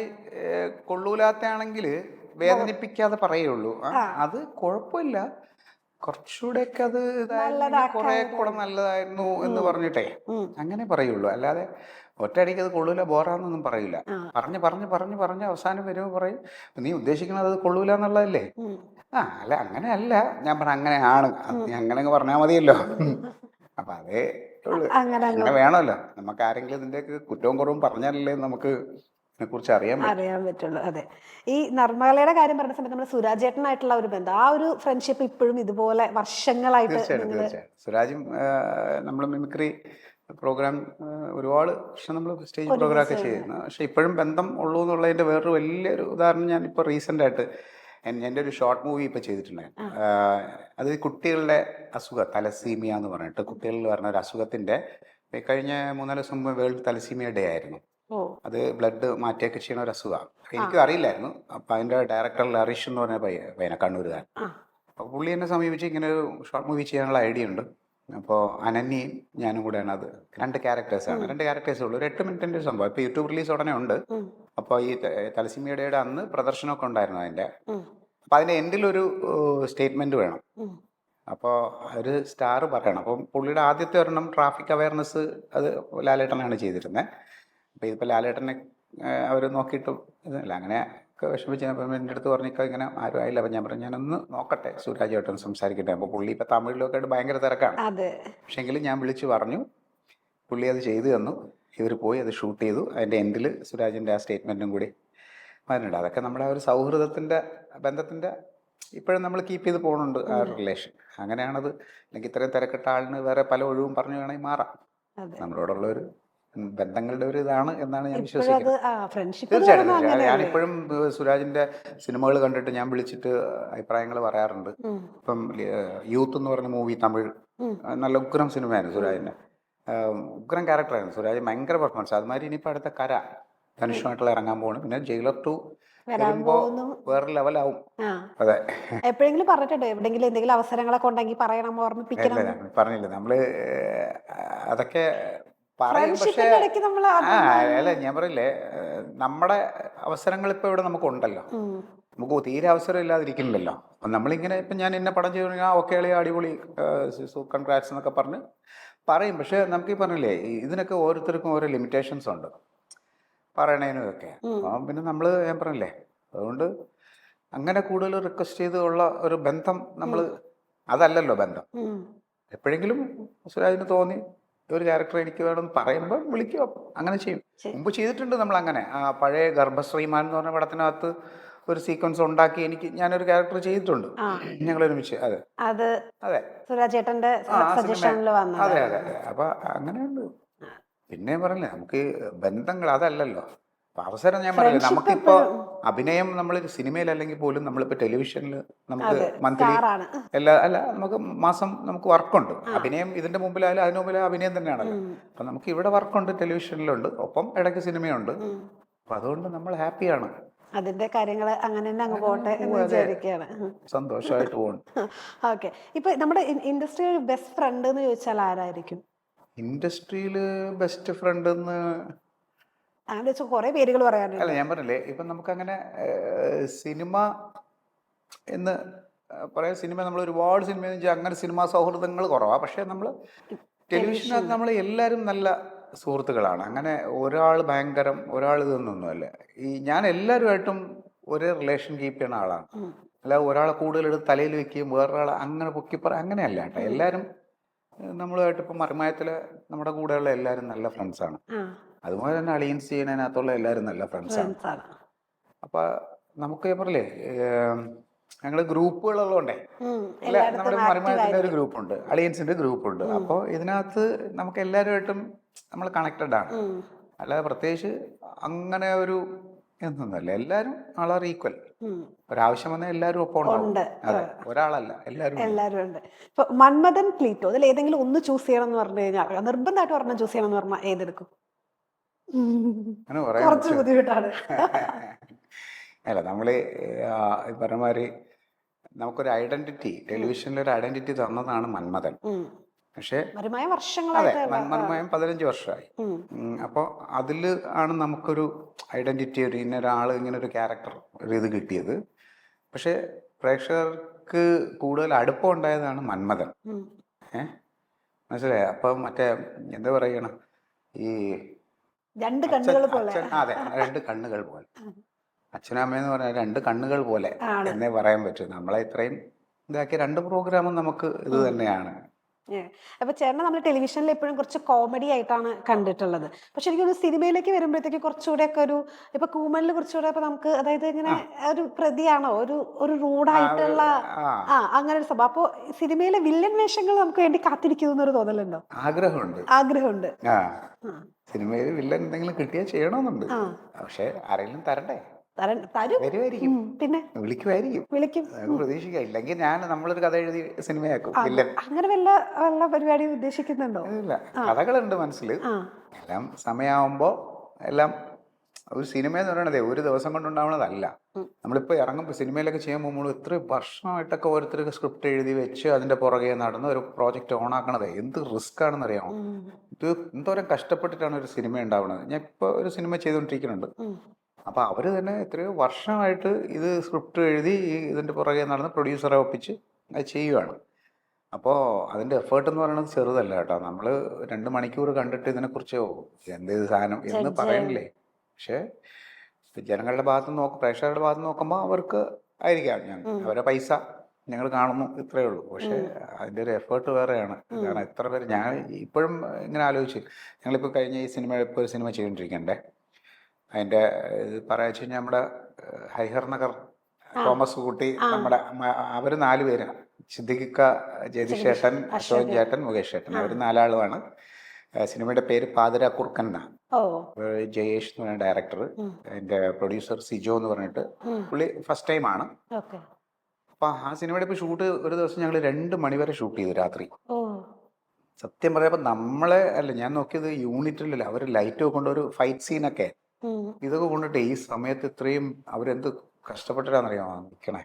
കൊള്ളൂലാത്താണെങ്കിൽ വേദനിപ്പിക്കാതെ പറയുള്ളൂ. അത് കുഴപ്പമില്ല, കുറച്ചുകൂടെയൊക്കെ അത് കുറെ കൂടെ നല്ലതായിരുന്നു എന്ന് പറഞ്ഞിട്ടേ അങ്ങനെ പറയുള്ളൂ. അല്ലാതെ ഒറ്റയടിക്ക് അത് കൊള്ളൂല ബോറാന്നൊന്നും പറയില്ല. പറഞ്ഞ് അവസാനം വരുമ്പോൾ പറയും നീ ഉദ്ദേശിക്കുന്നത് അത് കൊള്ളൂല എന്നുള്ളതല്ലേ? അല്ല അങ്ങനെയല്ല, ഞാൻ പറഞ്ഞ അങ്ങനെയാണ്, നീ അങ്ങനെ പറഞ്ഞാൽ മതിയല്ലോ. അപ്പൊ അതേ ഉള്ളു, അങ്ങനെ വേണമല്ലോ. നമുക്ക് ആരെങ്കിലും ഇതിന്റെയൊക്കെ കുറ്റവും കുറവും പറഞ്ഞാലല്ലേ നമുക്ക് ഇതിനെക്കുറിച്ച് അറിയാൻ പറ്റുള്ളൂ. അതെ, ഈ നർമ്മകലയുടെ കാര്യം പറഞ്ഞ സമയത്ത് നമ്മുടെ സുരാജേട്ടനായിട്ടുള്ള ഒരു ബന്ധം, ആ ഒരു ഫ്രണ്ട്ഷിപ്പ് ഇപ്പോഴും ഇതുപോലെ വർഷങ്ങളായിട്ട്? തീർച്ചയായിട്ടും. സുരാജും നമ്മൾ മിമിക്രി പ്രോഗ്രാം ഒരുപാട് വർഷം നമ്മൾ സ്റ്റേജ് പ്രോഗ്രാം ഒക്കെ ചെയ്യുന്നു. പക്ഷെ ഇപ്പോഴും ബന്ധം ഉള്ളൂ എന്നുള്ളതിന്റെ വേറൊരു വലിയൊരു ഉദാഹരണം ഞാൻ ഇപ്പോൾ റീസെന്റ് ആയിട്ട് എൻ്റെ ഒരു ഷോർട്ട് മൂവി ഇപ്പോൾ ചെയ്തിട്ടുണ്ടായിരുന്നു. അത് കുട്ടികളുടെ അസുഖം തലസീമിയ എന്ന് പറഞ്ഞിട്ട് കുട്ടികളിൽ പറഞ്ഞ ഒരു അസുഖത്തിന്റെ കഴിഞ്ഞ 3-4 ദിവസം മുമ്പ് വേൾഡ് തലസീമിയ ഡേ ആയിരുന്നു. അത് ബ്ലഡ് മാറ്റിയൊക്കെ ചെയ്യുന്ന ഒരു അസുഖമാണ്. എനിക്കും അറിയില്ലായിരുന്നു. അപ്പം അതിൻ്റെ ഡയറക്ടർ ഹരീഷ് എന്ന് പറഞ്ഞ പയ്യനെ കണ്ണൂരുകാരൻ. അപ്പോൾ പുള്ളി എന്നെ സമീപിച്ച് ഇങ്ങനെ ഒരു ഷോർട്ട് മൂവി ചെയ്യാനുള്ള ഐഡിയ ഉണ്ട്. അപ്പോൾ അനന്യയും ഞാനും കൂടെയാണ് അത്. 2 ക്യാരക്ടേഴ്സാണ്. 2 ക്യാരക്ടേഴ്സേ ഉള്ളൂ. ഒരു 8 മിനിറ്റിൻ്റെ സംഭവം. ഇപ്പോൾ യൂട്യൂബ് റിലീസ് ഉടനെ ഉണ്ട്. അപ്പോൾ ഈ തലസിമിയുടെ അന്ന് പ്രദർശനമൊക്കെ ഉണ്ടായിരുന്നു അതിൻ്റെ. അപ്പോൾ അതിൻ്റെ എൻഡിലൊരു സ്റ്റേറ്റ്മെൻറ്റ് വേണം. അപ്പോൾ ഒരു സ്റ്റാർ പറയണം. അപ്പം പുള്ളിയുടെ ആദ്യത്തെ ഒരെണ്ണം ട്രാഫിക് അവയർനെസ് അത് ലാലേട്ടനാണ് ചെയ്തിരുന്നത്. അപ്പോൾ ഇതിപ്പോൾ ലാലേട്ടനെ അവർ നോക്കിയിട്ടും ഇതല്ല അങ്ങനെ ഒക്കെ വിഷമിച്ച് അപ്പം എൻ്റെ അടുത്ത് പറഞ്ഞിപ്പോൾ ഇങ്ങനെ ആരും ആയില്ല. അപ്പം ഞാൻ പറഞ്ഞു ഞാനൊന്ന് നോക്കട്ടെ സുരാജായിട്ടൊന്ന് സംസാരിക്കട്ടെ. അപ്പോൾ പുള്ളി ഇപ്പോൾ തമിഴിലൊക്കെ ആയിട്ട് ഭയങ്കര തിരക്കാണ്. പക്ഷേങ്കിലും ഞാൻ വിളിച്ച് പറഞ്ഞു, പുള്ളി അത് ചെയ്തു തന്നു. ഇവർ പോയി അത് ഷൂട്ട് ചെയ്തു. അതിൻ്റെ എൻഡിൽ സുരാജിൻ്റെ ആ സ്റ്റേറ്റ്മെൻറ്റും കൂടി അതിനുണ്ട്. അതൊക്കെ നമ്മുടെ ആ ഒരു സൗഹൃദത്തിൻ്റെ ബന്ധത്തിൻ്റെ ഇപ്പോഴും നമ്മൾ കീപ്പ് ചെയ്ത് പോകുന്നുണ്ട് ആ ഒരു റിലേഷൻ. അങ്ങനെയാണത്. അല്ലെങ്കിൽ ഇത്രയും തിരക്കിട്ട ആളിന് വേറെ പല ഒഴിവും പറഞ്ഞു വേണമെങ്കിൽ മാറാം. നമ്മളോടുള്ള ഒരു ബന്ധങ്ങളുടെ ഒരു ഇതാണ് എന്നാണ് ഞാൻ വിശ്വസിക്കുന്നത്. തീർച്ചയായിട്ടും ഞാനിപ്പോഴും സുരാജിൻ്റെ സിനിമകൾ കണ്ടിട്ട് ഞാൻ വിളിച്ചിട്ട് അഭിപ്രായങ്ങൾ പറയാറുണ്ട്. ഇപ്പം യൂത്ത് എന്ന് പറഞ്ഞ മൂവി തമിഴ് നല്ല ഉഗ്രം സിനിമയായിരുന്നു സുരാജിൻ്റെ. ഉഗ്രം ക്യാരക്ടറായിരുന്നു സുരാജ്. ഭയങ്കര പെർഫോമൻസ്. അതുമാതിരി ഇനിയിപ്പോൾ അടുത്ത കര ധനുഷുമായിട്ടുള്ള ഇറങ്ങാൻ പോകണം. പിന്നെ ജയിലർ 2 വരുമ്പോ വേറെ ലെവലാവും. അതെ. എപ്പോഴെങ്കിലും പറഞ്ഞിട്ടുണ്ടോ എവിടെയെങ്കിലും എന്തെങ്കിലും അവസരങ്ങളൊക്കെ ഉണ്ടെങ്കിൽ പറയണം, ഓർമ്മിപ്പിക്കണം? പറഞ്ഞില്ല. നമ്മള് അതൊക്കെ പറയും. പക്ഷേ അല്ല ഞാൻ പറയില്ലേ, നമ്മുടെ അവസരങ്ങൾ ഇപ്പൊ ഇവിടെ നമുക്ക് ഉണ്ടല്ലോ. നമുക്ക് തീരെ അവസരം ഇല്ലാതിരിക്കുന്നില്ലല്ലോ. അപ്പം നമ്മളിങ്ങനെ ഇപ്പം ഞാൻ ഇന്ന പടം ചെയ്തു ഓക്കെ അളിയ അടിപൊളി കൺഗ്രാറ്റ്സ് എന്നൊക്കെ പറഞ്ഞ് പറയും. പക്ഷെ നമുക്ക് ഈ പറഞ്ഞില്ലേ ഇതിനൊക്കെ ഓരോരുത്തർക്കും ഓരോ ലിമിറ്റേഷൻസ് ഉണ്ട് പറയണതിനും ഒക്കെ. അപ്പം പിന്നെ നമ്മൾ ഞാൻ പറഞ്ഞില്ലേ, അതുകൊണ്ട് അങ്ങനെ കൂടുതൽ റിക്വസ്റ്റ് ചെയ്തുള്ള ഒരു ബന്ധം നമ്മൾ അതല്ലല്ലോ ബന്ധം. എപ്പോഴെങ്കിലും സുരാജിന് തോന്നി ഒരു ക്യാരക്ടർ എനിക്ക് വേണമെന്ന് പറയുമ്പോൾ വിളിക്കുക, അങ്ങനെ ചെയ്യും. മുമ്പ് ചെയ്തിട്ടുണ്ട് നമ്മൾ അങ്ങനെ. ആ പഴയ ഗർഭശ്രീമാൻ എന്ന് പറഞ്ഞ പടത്തിനകത്ത് ഒരു സീക്വൻസ് ഉണ്ടാക്കി ഞാനൊരു ക്യാരക്ടർ ചെയ്തിട്ടുണ്ട് ഞങ്ങൾ ഒരുമിച്ച്. അതെ അതെ സുരാജേട്ടന്റെ അതെ അതെ അതെ. അപ്പൊ അങ്ങനെയുണ്ട്. പിന്നെ പറഞ്ഞില്ലേ നമുക്ക് ബന്ധങ്ങൾ അതല്ലല്ലോ. അപ്പൊ അവസരം ഞാൻ പറഞ്ഞില്ല, നമുക്കിപ്പോ അഭിനയം നമ്മൾ സിനിമയിൽ അല്ലെങ്കിൽ പോലും നമ്മളിപ്പോ ടെലിവിഷനിൽ നമുക്ക് മന്ത്ലി അല്ല നമുക്ക് മാസം നമുക്ക് വർക്കുണ്ട്. അഭിനയം ഇതിന്റെ മുമ്പിലായാലും അതിന് മുമ്പിലായാലും അഭിനയം തന്നെയാണല്ലോ. അപ്പൊ നമുക്ക് ഇവിടെ വർക്കുണ്ട്, ടെലിവിഷനിലുണ്ട്, ഒപ്പം ഇടയ്ക്ക് സിനിമയുണ്ട്. അപ്പൊ അതുകൊണ്ട് നമ്മൾ ഹാപ്പിയാണ്. അതിന്റെ കാര്യങ്ങൾ അങ്ങനെ തന്നെ അങ്ങ് പോട്ടെ എന്ന് വിചാരിക്കുകയാണ്. സന്തോഷമായിട്ട് പോകുന്നു. ഓക്കെ. ഇപ്പൊ നമ്മുടെ ഇൻഡസ്ട്രിയിൽ ബെസ്റ്റ് ഫ്രണ്ട് എന്ന് ചോദിച്ചാൽ ആരായിരിക്കും? ഇൻഡസ്ട്രിയില് ബെസ്റ്റ് ഫ്രണ്ട് എന്ന് കുറെ പേരുകൾ പറയാറുണ്ട്. അല്ല ഞാൻ പറഞ്ഞില്ലേ, ഇപ്പം നമുക്കങ്ങനെ സിനിമ എന്ന് പറയാം. സിനിമ നമ്മൾ ഒരുപാട് സിനിമ അങ്ങനെ സിനിമാ സൗഹൃദങ്ങൾ കുറവാണ്. പക്ഷെ നമ്മൾ ടെലിവിഷനകത്ത് നമ്മൾ എല്ലാവരും നല്ല സുഹൃത്തുക്കളാണ്. അങ്ങനെ ഒരാൾ ഭയങ്കരം ഒരാൾ ഇതൊന്നൊന്നുമല്ല. ഞാൻ എല്ലാവരുമായിട്ടും ഒരേ റിലേഷൻ കീപ്പ് ചെയ്യുന്ന ആളാണ്. അല്ല ഒരാളെ കൂടുതലെടുത്ത് തലയിൽ വെക്കുകയും വേറൊരാളെ അങ്ങനെ പൊക്കിപ്പറ അങ്ങനെയല്ല കേട്ടോ. എല്ലാവരും നമ്മളുമായിട്ട് ഇപ്പം മറിമായത്തില് നമ്മുടെ കൂടെയുള്ള എല്ലാവരും നല്ല ഫ്രണ്ട്സാണ്. അതുപോലെ തന്നെ അളിയൻസ് ചെയ്യുന്നതിനകത്തുള്ള എല്ലാവരും നല്ല ഫ്രണ്ട്സാണ്. അപ്പൊ നമുക്ക് പറഞ്ഞില്ലേ ഞങ്ങൾ ഗ്രൂപ്പുകളുള്ളതുകൊണ്ടേ നമ്മുടെ മറിമായത്തിന്റെ ഒരു ഗ്രൂപ്പുണ്ട്, അളിയൻസിന്റെ ഗ്രൂപ്പുണ്ട്. അപ്പോൾ ഇതിനകത്ത് നമുക്ക് എല്ലാവരുമായിട്ടും നമ്മൾ കണക്റ്റഡ് ആണ്. അല്ലാതെ പ്രത്യേകിച്ച് അങ്ങനെ ഒരു എന്തൊന്നുമല്ല. എല്ലാവരും ആളാർ ഈക്വൽ. ഒരാവശ്യം വന്നാൽ എല്ലാവരും ഒപ്പം ഉണ്ടാവും. അതെ, ഒരാളല്ല, എല്ലാവരും ഉണ്ട്. ഇപ്പൊ മന്മഥൻ, ക്ലീറ്റോ, അതിൽ ഏതെങ്കിലും ഒന്ന് ചൂസ് ചെയ്യണം എന്ന് പറഞ്ഞു കഴിഞ്ഞാൽ നിർബന്ധമായിട്ട് പറഞ്ഞ ചൂസ് ചെയ്യണം എന്ന് പറഞ്ഞാൽ ഏതെടുക്കും? കുറച്ച് ബുദ്ധിമുട്ടാണ്. അല്ല നമ്മള് പറഞ്ഞ മാതിരി നമുക്കൊരു ഐഡന്റിറ്റി, ടെലിവിഷനിൽ ഒരു ഐഡന്റിറ്റി തന്നതാണ് മന്മഥൻ. പക്ഷേ അതെ, മന്മയം 15 വർഷമായി. അപ്പോൾ അതിൽ ആണ് നമുക്കൊരു ഐഡന്റിറ്റി, ഒരു ഇന്നൊരാൾ ഇങ്ങനെ ഒരു ക്യാരക്ടർ ഒരു ഇത് കിട്ടിയത്. പക്ഷെ പ്രേക്ഷകർക്ക് കൂടുതൽ അടുപ്പം ഉണ്ടായതാണ് മന്മഥൻ. മനസ്സിലായി? അപ്പം മറ്റേ എന്താ പറയണം, ഈ രണ്ട് കണ്ണുകൾ പോലെ. അതെ, 2 കണ്ണുകൾ പോലെ. അച്ഛനമ്മയെന്ന് പറഞ്ഞാൽ 2 കണ്ണുകൾ പോലെ എന്നേ പറയാൻ പറ്റൂ. നമ്മളെ ഇത്രയും ഇതാക്കിയ 2 പ്രോഗ്രാമും നമുക്ക് ഇത് തന്നെയാണ്. അപ്പൊ ചേട്ടനെ നമ്മൾ ടെലിവിഷനിൽ എപ്പോഴും കുറച്ച് കോമഡി ആയിട്ടാണ് കണ്ടിട്ടുള്ളത്. പക്ഷെ എനിക്കൊരു സിനിമയിലേക്ക് വരുമ്പോഴത്തേക്ക് കുറച്ചുകൂടെ ഒക്കെ ഒരു ഇപ്പൊ കൂമലിൽ കുറച്ചുകൂടെ ഇപ്പൊ നമുക്ക് അതായത് ഇങ്ങനെ ഒരു പ്രതിയാണോ ഒരു റൂഡായിട്ടുള്ള അങ്ങനെ ഒരു സംഭവം. അപ്പൊ സിനിമയിലെ വില്ലൻ വേഷങ്ങൾ നമുക്ക് വേണ്ടി കാത്തിരിക്കുന്നു ഒരു തോന്നലുണ്ടോ? ആഗ്രഹമുണ്ട്. സിനിമയിൽ വില്ലൻ എന്തെങ്കിലും കിട്ടിയാൽ ചെയ്യണമെന്നുണ്ട്. പക്ഷെ ആരെങ്കിലും തരണ്ടേ? പിന്നെ വിളിക്കും, പ്രതീക്ഷിക്കാം. ഇല്ലെങ്കിൽ നമ്മളൊരു കഥ എഴുതി സിനിമയാക്കും. അങ്ങനെ വല്ല പരിപാടി ഉദ്ദേശിക്കുന്നുണ്ടോ? ഇല്ല, കഥകളുണ്ട് മനസ്സിൽ. എല്ലാം സമയമാകുമ്പോ എല്ലാം. ഒരു സിനിമ എന്ന് പറയണതേ ഒരു ദിവസം കൊണ്ടുണ്ടാവണതല്ല. നമ്മളിപ്പോ ഇറങ്ങുമ്പോൾ സിനിമയിലൊക്കെ ചെയ്യാൻ പോകുമ്പോൾ എത്ര വർഷമായിട്ടൊക്കെ ഓരോരുത്തർക്ക് സ്ക്രിപ്റ്റ് എഴുതി വെച്ച് അതിന്റെ പുറകെ നടന്ന് ഒരു പ്രോജക്റ്റ് ഓണാക്കണതേ എന്ത് റിസ്ക് ആണെന്ന് അറിയാമോ? ഇത് എന്തോരം കഷ്ടപ്പെട്ടിട്ടാണ് ഒരു സിനിമ ഉണ്ടാവുന്നത്. ഞാൻ ഇപ്പൊ ഒരു സിനിമ ചെയ്തുകൊണ്ടിരിക്കുന്നുണ്ട്. അപ്പോൾ അവർ തന്നെ എത്രയോ വർഷമായിട്ട് ഇത് സ്ക്രിപ്റ്റ് എഴുതി ഇതിൻ്റെ പുറകെ നടന്ന് പ്രൊഡ്യൂസറെ ഒപ്പിച്ച് അത് ചെയ്യുവാണ്. അപ്പോൾ അതിൻ്റെ എഫേർട്ട് എന്ന് പറയുന്നത് ചെറുതല്ല കേട്ടോ. നമ്മൾ 2 മണിക്കൂർ കണ്ടിട്ട് ഇതിനെക്കുറിച്ച് എന്ത് സാധനം എന്ന് പറയണില്ലേ. പക്ഷേ ജനങ്ങളുടെ ഭാഗത്ത് പ്രേക്ഷകരുടെ ഭാഗത്ത് നോക്കുമ്പോൾ അവർക്ക് ആയിരിക്കാം അവരെ പൈസ ഞങ്ങൾ കാണുന്നു ഇത്രയേ ഉള്ളൂ. പക്ഷേ അതിൻ്റെ ഒരു എഫേർട്ട് വേറെയാണ്. കാരണം എത്ര പേര് ഞാൻ ഇപ്പോഴും ഇങ്ങനെ ആലോചിച്ച് ഞങ്ങളിപ്പോൾ കഴിഞ്ഞ ഈ സിനിമ ഇപ്പോൾ ഒരു സിനിമ ചെയ്തുകൊണ്ടിരിക്കണ്ടേ, അതിൻ്റെ ഇത് പറയാ വെച്ച് കഴിഞ്ഞാൽ നമ്മുടെ ഹരിഹർ നഗർ തോമസ് കുട്ടി, നമ്മുടെ അവർ 4 പേരാണ്. സിദ്ദിഖിക്ക, ജയതിഷേട്ടൻ, അശോക് ചേട്ടൻ, മുകേഷ് ചേട്ടൻ, അവർ 4 ആളുമാണ്. സിനിമയുടെ പേര് പാതിര കുറുക്കൻ എന്നാണ്. ജയേഷ് എന്ന് പറയുന്ന ഡയറക്ടർ, എൻ്റെ പ്രൊഡ്യൂസർ സിജോ എന്ന് പറഞ്ഞിട്ട് പുള്ളി ഫസ്റ്റ് ടൈമാണ്. അപ്പം ആ സിനിമയുടെ ഇപ്പോൾ ഷൂട്ട് ഒരു ദിവസം ഞങ്ങൾ 2 മണി വരെ ഷൂട്ട് ചെയ്തു രാത്രി. സത്യം പറയുമ്പോൾ നമ്മളെ അല്ല ഞാൻ നോക്കിയത് യൂണിറ്റിലല്ല, അവർ ലൈറ്റ് കൊണ്ട് ഒരു ഫൈറ്റ് സീനൊക്കെ ഇതൊക്കെ കൊണ്ടിട്ട് ഈ സമയത്ത് ഇത്രയും അവരെന്ത് കഷ്ടപ്പെട്ടിട്ടാണെന്നറിയാമോ നിൽക്കണേ.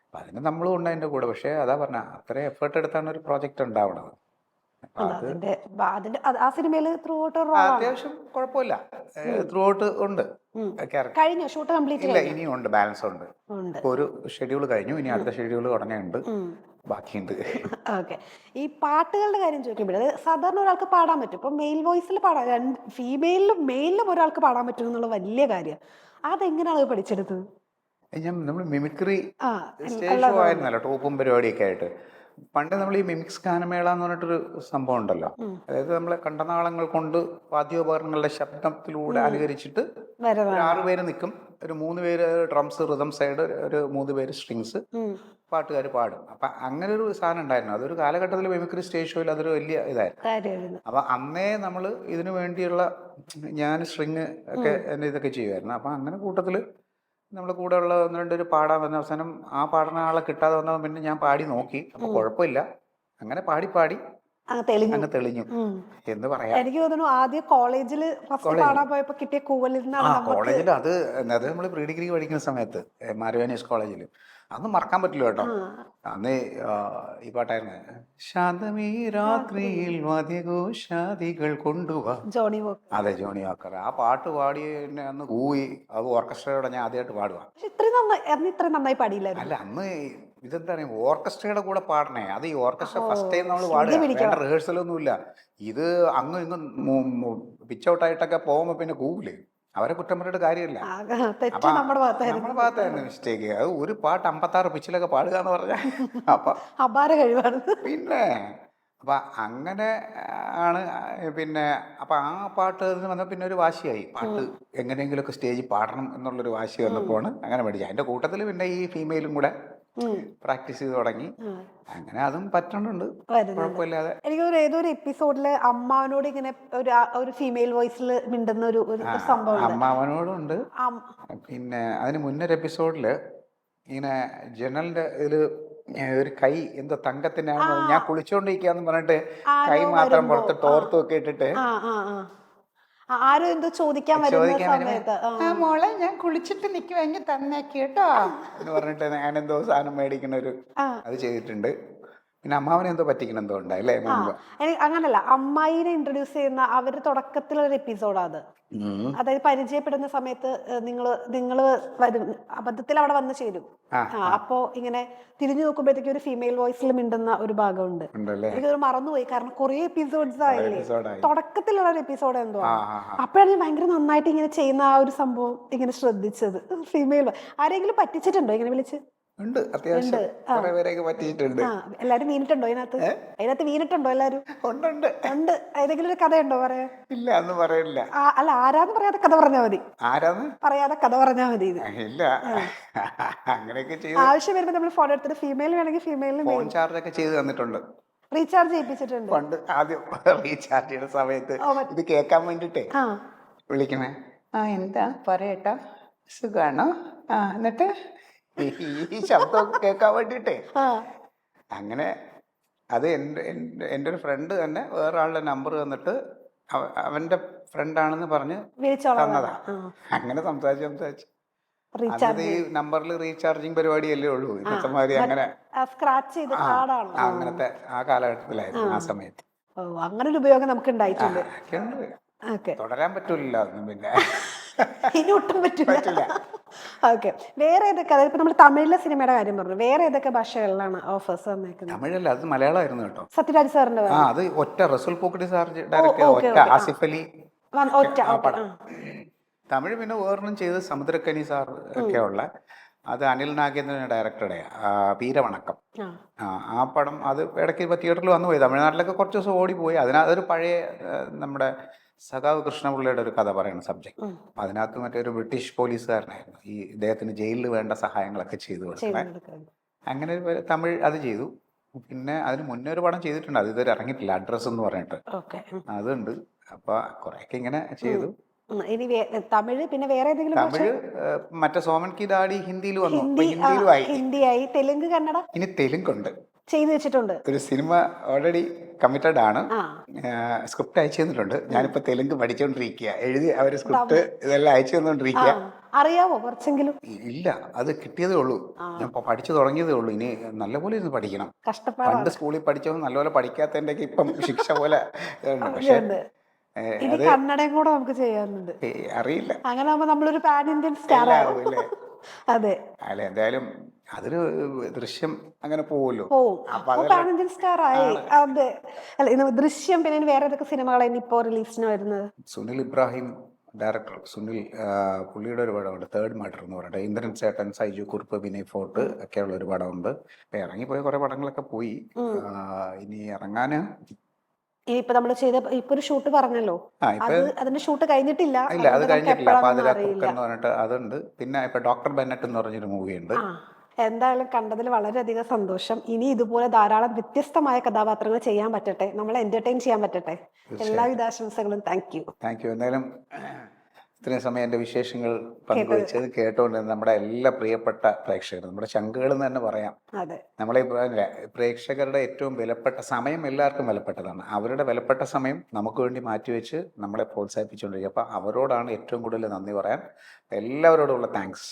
അപ്പം അതിന് നമ്മളും ഉണ്ട് അതിൻ്റെ കൂടെ. പക്ഷേ അതാ പറഞ്ഞ അത്രയും എഫേർട്ട് എടുത്താണ് ഒരു പ്രോജക്റ്റ് ഉണ്ടാവണത്. അത്യാവശ്യം കുഴപ്പമില്ല, ത്രൂ ഔട്ട് ഉണ്ട്. ഇല്ല, ഇനിയും ഉണ്ട്, ബാലൻസ് ഉണ്ട്. ഇപ്പൊ ഒരു ഷെഡ്യൂൾ കഴിഞ്ഞു, ഇനി അടുത്ത ഷെഡ്യൂൾ ഉടനെ ഉണ്ട്, ബാക്കിയുണ്ട്. ഈ പാട്ടുകളുടെ കാര്യം ചോദിക്കുമ്പോൾ സാധാരണ ഒരാൾക്ക് പാടാൻ പറ്റും. ഇപ്പൊ മെയിൽ വോയിസിൽ പാടാൻ, ഫീമെയിലും മെയിലും ഒരാൾക്ക് പാടാൻ പറ്റും എന്നുള്ള വലിയ കാര്യം. അതെങ്ങനെയാണ് പഠിച്ചെടുത്തത്? നമ്മൾ മിമിക്രി സ്റ്റേജ് ഷോ ആയിരുന്നല്ലോ, ടോപ്പും പരിപാടിയൊക്കെ ആയിട്ട്. പണ്ട് നമ്മൾ ഈ മിമിക്സ് ഗാനമേള എന്ന് പറഞ്ഞിട്ടൊരു സംഭവം ഉണ്ടല്ലോ, അതായത് നമ്മളെ കണ്ടനാളങ്ങൾ കൊണ്ട് വാദ്യോപകരണങ്ങളുടെ ശബ്ദത്തിലൂടെ അനുകരിച്ചിട്ട് 6 പേര് നിൽക്കും, ഒരു 3 പേര് ഡ്രംസ്, റിതം സൈഡ്, ഒരു 3 പേര് സ്ട്രിങ്സ്, പാട്ടുകാർ പാടും. അപ്പം അങ്ങനെ ഒരു സാധനം ഉണ്ടായിരുന്നു. അതൊരു കാലഘട്ടത്തിൽ മിമിക്രി സ്റ്റേജ് ഷോയിൽ അതൊരു വലിയ ഇതായിരുന്നു. അപ്പം അന്നേ നമ്മൾ ഇതിനു വേണ്ടിയുള്ള ഞാൻ സ്ട്രിങ് ഒക്കെ എൻ്റെ ഇതൊക്കെ ചെയ്യുമായിരുന്നു. അപ്പം അങ്ങനെ കൂട്ടത്തിൽ നമ്മൾ കൂടെ ഉള്ള 1-2 പേര് പാടാൻ വന്ന അവസാനം ആ പാടുന്ന ആളെ കിട്ടാതെ വന്നാൽ പിന്നെ ഞാൻ പാടി നോക്കി. അപ്പോൾ കുഴപ്പമില്ല, അങ്ങനെ പാടി അങ്ങ് തെളിഞ്ഞു എന്ന് പറയാം. എനിക്ക് തോന്നുന്നു ആദ്യം കോളേജിൽ പാടാൻ പോയപ്പോ കിട്ടിയ കൂവലിൽ കോളേജിൽ അത് നമ്മൾ പ്രീ ഡിഗ്രി പഠിക്കുന്ന സമയത്ത് മാരുവാനീസ് കോളേജിൽ അതൊന്നും മറക്കാൻ പറ്റില്ല കേട്ടോ. അന്ന് ഈ പാട്ടായിരുന്നു, ശാന്തമീ രാത്രിയിൽ വാദ്യഘോഷാദികൾ കൊണ്ടുപോവാ. അതെ, ജോണി വാക്കർ. ആ പാട്ട് പാടി എന്നെ അന്ന് കൂയി. അത് ഓർക്കസ്ട്രയോടെ ഞാൻ ആദ്യമായിട്ട് പാടുക. ഇത്ര നന്നായി പാടിയില്ല. അല്ല, അന്ന് ഇതെന്താ പറയുക, ഓർക്കസ്ട്രയുടെ കൂടെ പാടണേ. അത് ഈ ഓർക്കസ്ട്ര ഫസ്റ്റ് ടൈം നമ്മൾ പാടുക, റിഹേഴ്സലൊന്നുമില്ല. ഇത് അങ്ങും ഇങ്ങും പിച്ച് ഔട്ടായിട്ടൊക്കെ പോകുമ്പോ പിന്നെ കൂവില്ലേ, അവരെ കുറ്റം പറഞ്ഞിട്ട് കാര്യമില്ല. നമ്മുടെ ഭാഗത്തായിരുന്നു മിസ്റ്റേക്ക്. അത് ഒരു പാട്ട് 56 പിച്ചിലൊക്കെ പാടുക എന്ന് പറഞ്ഞാൽ അപ്പൊ അപാര കഴിവാണ്. പിന്നെ അപ്പൊ അങ്ങനെ ആണ്. പിന്നെ അപ്പൊ ആ പാട്ട് വന്ന പിന്നെ ഒരു വാശിയായി, പാട്ട് എങ്ങനെയെങ്കിലുമൊക്കെ സ്റ്റേജിൽ പാടണം എന്നുള്ളൊരു വാശി വന്നപ്പോണ് അങ്ങനെ പഠിച്ചത്. അതിന്റെ കൂട്ടത്തിൽ പിന്നെ ഈ ഫീമെയിലും കൂടെ പ്രാക്ടീസ് ചെയ്ത് തുടങ്ങി. അങ്ങനെ അതും പറ്റുന്നുണ്ട്, കുഴപ്പമില്ലാതെ. എനിക്ക് ഏതൊരു എപ്പിസോഡില് അമ്മാവനോട് ഇങ്ങനെ ഒരു ഫീമെയിൽ വോയിസിൽ മിണ്ടുന്ന ഒരു സംഭവം അമ്മാവനോടുണ്ട്. പിന്നെ അതിന് മുന്നൊരു എപ്പിസോഡില് ഇങ്ങനെ ജനലിന്റെ ഇതില് ഒരു കൈ എന്തോ തങ്കത്തിന്റെ ഞാൻ കുളിച്ചോണ്ടിരിക്കാന്ന് പറഞ്ഞിട്ട് കൈ മാത്രം പുറത്ത് ടോർത്തും ഒക്കെ ഇട്ടിട്ട് ആരോ എന്തോ ചോദിക്കാൻ സമയത്ത് മോളെ ഞാൻ കുളിച്ചിട്ട് നിക്കുവാങ്ങി തന്നേക്ക് കേട്ടോ എന്ന് പറഞ്ഞിട്ട് ഞാൻ എന്തോ സാധനം മേടിക്കുന്ന ഒരു അത് ചെയ്തിട്ടുണ്ട്. പിന്നെ അമ്മാവനെ എന്തോ പറ്റിക്കണം എന്തോ ഉണ്ടായില്ലേ. അങ്ങനല്ല, അമ്മായിനെ ഇൻട്രൊഡ്യൂസ് ചെയ്യുന്ന അവര് തുടക്കത്തിലൊരു എപ്പിസോഡാ അത്. അതായത് പരിചയപ്പെടുന്ന സമയത്ത് നിങ്ങള് വരും, അബദ്ധത്തിൽ അവിടെ വന്ന് ചേരും. അപ്പോ ഇങ്ങനെ തിരിഞ്ഞു നോക്കുമ്പോഴത്തേക്ക് ഒരു ഫീമെയിൽ വോയിസിൽ മിണ്ടുന്ന ഒരു ഭാഗമുണ്ട്. എനിക്കത് മറന്നുപോയി, കാരണം കുറെ എപ്പിസോഡ്സ് ആയില്ലേ. തുടക്കത്തിലുള്ള ഒരു എപ്പിസോഡ് എന്തോ അപ്പോഴാണ് ഞാൻ ഭയങ്കര നന്നായിട്ട് ഇങ്ങനെ ചെയ്യുന്ന ആ ഒരു സംഭവം ഇങ്ങനെ ശ്രദ്ധിച്ചത്. ഫീമെയിൽ ആരെങ്കിലും പറ്റിച്ചിട്ടുണ്ടോ ഇങ്ങനെ വിളിച്ച്? ഉണ്ട്, അത്യാവശ്യം കുറെ പേരെയൊക്കെ പറ്റിയിട്ടുണ്ട്. എല്ലാരും വീണിട്ടുണ്ടോ അതിനകത്ത് വീണിട്ടുണ്ടോ എല്ലാരും? ഉണ്ട്. ഏതെങ്കിലും ഒരു കഥയുണ്ടോ പറയാ? ഇല്ല, ഒന്നും പറയില്ല. അല്ല, ആരാന്ന് പറയാതെ കഥ പറഞ്ഞാ മതി. ആരാന്ന് പറയാതെ കഥ പറഞ്ഞാ മതി. ഇല്ല, അങ്ങനെയൊക്കെ ചെയ്ത് ആവശ്യം വരുമ്പോ നമ്മൾ ഫോൺ എടുത്തിട്ട് ഫീമെയിൽ വേണമെങ്കിൽ ഫീമെയിലിന് ഫോൺ ചാർജ് ഒക്കെ ചെയ്ത് തന്നിട്ടുണ്ട്. റീചാർജ് ചെയ്യിപ്പിച്ചിട്ടുണ്ട്. പണ്ട് ആദ്യം റീചാർജ് ചെയ്യുന്ന സമയത്ത് ഇത് കേൾക്കാൻ വേണ്ടിട്ടേ വിളിക്കണേ. എന്താ പറയട്ടാ, സുഖാണോ? എന്നിട്ട് ഈ ശബ്ദമൊക്കെ കേൾക്കാൻ വേണ്ടിട്ടേ അങ്ങനെ അത് എൻ്റെ ഒരു ഫ്രണ്ട് തന്നെ വേറൊരാളുടെ നമ്പർ തന്നിട്ട് അവന്റെ ഫ്രണ്ടാണെന്ന് പറഞ്ഞ് തന്നതാ. അങ്ങനെ സംസാരിച്ച് ഈ നമ്പറിൽ റീചാർജിങ് പരിപാടിയല്ലേ ഉള്ളൂ ഇന്നത്തെ മാതിരി. അങ്ങനെ അങ്ങനത്തെ ആ കാലഘട്ടത്തിലായിരുന്നു ആ സമയത്ത്. അങ്ങനെ ഒരു ഉപയോഗം നമുക്ക് ഉണ്ടായിട്ടുണ്ട്. തുടരാൻ പറ്റൂലല്ലോ ഒന്നും. പിന്നെ ഇനി ഒട്ടും പറ്റില്ല. ഓക്കെ, വേറെ ഏതൊക്കെ, അതായത് ഇപ്പൊ നമ്മൾ തമിഴിലെ സിനിമയുടെ കാര്യം പറഞ്ഞു, വേറെ ഏതൊക്കെ ഭാഷകളിലാണ് ഓഫേഴ്സ് വന്നേക്കുന്നത്? തമിഴല്ല, അത് മലയാളമായിരുന്നു കേട്ടോ. സത്യരാജ് സാറിന്റെ അത് ഒറ്റ റസൂൽ പൂക്കുട്ടി സാർ ഡയറക്റ്റ് ചെയ്ത ഒറ്റ, ആസിഫ് അലി ഒറ്റ ആ പടം. തമിഴ് പിന്നെ വേറൊന്നും ചെയ്ത് സമുദ്രക്കനി സാർ ഒക്കെ ഉള്ള, അത് അനിൽ നാഗേന്ദ്രൻ ഡയറക്ടറുടെ വീരവണക്കം. ആ പടം അത് ഇടയ്ക്ക് ഇപ്പോൾ തിയേറ്ററിൽ വന്നു പോയി. തമിഴ്നാട്ടിലൊക്കെ കുറച്ച് ദിവസം ഓടിപ്പോയി. അതൊരു പഴയ നമ്മുടെ സഖാവ് കൃഷ്ണപിള്ളയുടെ ഒരു കഥ പറയുന്ന സബ്ജക്ട്. അപ്പം അതിനകത്ത് മറ്റൊരു ബ്രിട്ടീഷ് പോലീസുകാരനായിരുന്നു ഈ ഇദ്ദേഹത്തിന് ജയിലിൽ വേണ്ട സഹായങ്ങളൊക്കെ ചെയ്തു കൊടുക്കുന്നത്. അങ്ങനെ ഒരു തമിഴ് അത് ചെയ്തു. പിന്നെ അതിന് മുന്നേ ഒരു പടം ചെയ്തിട്ടുണ്ട്, അത് ഇതുവരെ ഇറങ്ങിയിട്ടില്ല, അഡ്രസ്സ് എന്ന് പറഞ്ഞിട്ട്. അതുണ്ട്. അപ്പോൾ കുറേയൊക്കെ ഇങ്ങനെ ചെയ്തു. ഇനി തമിഴ് പിന്നെ വേറെ ഏതെങ്കിലും? തമിഴ് മറ്റേ സോമൻ കി ദാടി ഹിന്ദിയിൽ വന്നു, ഹിന്ദിയായി, തെലുങ്ക്, കന്നഡ. ഇനി തെലുങ്കുണ്ട്, ചെയ്തു വെച്ചിട്ടുണ്ട്. ഒരു സിനിമ ഓൾറെഡി കമ്മിറ്റഡ് ആണ്, സ്ക്രിപ്റ്റ് അയച്ചു തന്നിട്ടുണ്ട്. ഞാനിപ്പോ തെലുങ്ക് പഠിച്ചോണ്ടിരിക്കുക, എഴുതി അവര് സ്ക്രിപ്റ്റ് ഇതെല്ലാം അയച്ചു തന്നോണ്ടിരിക്കുക. അറിയാവോ കുറച്ചെങ്കിലും? ഇല്ല, അത് കിട്ടിയതേ ഉള്ളൂ, ഞാൻ പഠിച്ചു തുടങ്ങിയതേ ഉള്ളൂ. ഇനി നല്ലപോലെ ഇരുന്ന് പഠിക്കണം. പണ്ട് സ്കൂളിൽ പഠിച്ചപ്പോൾ നല്ലപോലെ പഠിക്കാത്തതിന്റെ ഇപ്പം ശിക്ഷ പോലെ. പക്ഷേ കന്നഡയും കൂടെ നമുക്ക് ചെയ്യാറുണ്ട്, അറിയില്ല. അങ്ങനെ ആകുമ്പോ നമ്മളൊരു പാൻ ഇന്ത്യൻ സ്റ്റാർ ആവും. അതെ, അല്ല എന്തായാലും അതൊരു ദൃശ്യം അങ്ങനെ പോവുമല്ലോ, പാൻ ഇന്ത്യൻ സ്റ്റാർ ആയി. അതെ, അല്ല ദൃശ്യം പിന്നെ വേറെ ഏതൊക്കെ സിനിമകളാണ് ഇപ്പോ റിലീസിന് വരുന്നത്? സുനിൽ ഇബ്രാഹിം ഡയറക്ടർ, സുനിൽ, പുള്ളിയുടെ ഒരു പടമുണ്ട് തേർഡ് മർഡർ എന്ന് പറഞ്ഞിട്ട്. ഇന്ദ്രൻ ചേട്ടൻ, സൈജു കുറുപ്പ്, വിനയ് ഫോർട്ട് ഒക്കെയുള്ള ഒരു പടമുണ്ട്. ഇപ്പൊ ഇറങ്ങിപ്പോയ കുറെ പടങ്ങളൊക്കെ പോയി, ഇനി ഇറങ്ങാന് ഇപ്പൊ നമ്മൾ ചെയ്ത ഇപ്പൊ ഒരു ഷൂട്ട് പറഞ്ഞല്ലോ, അതിന്റെ ഷൂട്ട് കഴിഞ്ഞിട്ടില്ല. ഇല്ല, അത് കഴിഞ്ഞിട്ടില്ല. പാതിരാ കുക്ക് എന്ന് പറഞ്ഞിട്ട് അതുണ്ട്. പിന്നെ ഇപ്പൊ ഡോക്ടർ ബെന്നറ്റ് എന്ന് പറഞ്ഞൊരു മൂവി ഉണ്ട്. എന്തായാലും കണ്ടതിൽ വളരെയധികം സന്തോഷം. ഇനി ഇതുപോലെ ധാരാളം വ്യത്യസ്തമായ കഥാപാത്രങ്ങൾ ചെയ്യാൻ പറ്റട്ടെ, നമ്മളെ എന്റർടൈൻ ചെയ്യാൻ പറ്റട്ടെ. എല്ലാവിധ ആശംസകളും. Thank you. എന്തായാലും ഇത്രയും സമയം എൻ്റെ വിശേഷങ്ങൾ പങ്കുവെച്ചത് കേട്ടുകൊണ്ട് നമ്മുടെ എല്ലാ പ്രിയപ്പെട്ട പ്രേക്ഷകർ, നമ്മുടെ ചങ്കുകൾ എന്ന് തന്നെ പറയാം. നമ്മളെ പ്രേക്ഷകരുടെ ഏറ്റവും വിലപ്പെട്ട സമയം എല്ലാവർക്കും വിലപ്പെട്ടതാണ്. അവരുടെ വിലപ്പെട്ട സമയം നമുക്ക് വേണ്ടി മാറ്റിവെച്ച് നമ്മളെ പ്രോത്സാഹിപ്പിച്ചുകൊണ്ടിരിക്കുക. അപ്പോൾ അവരോടാണ് ഏറ്റവും കൂടുതൽ നന്ദി പറയാൻ. എല്ലാവരോടുമുള്ള താങ്ക്സ്.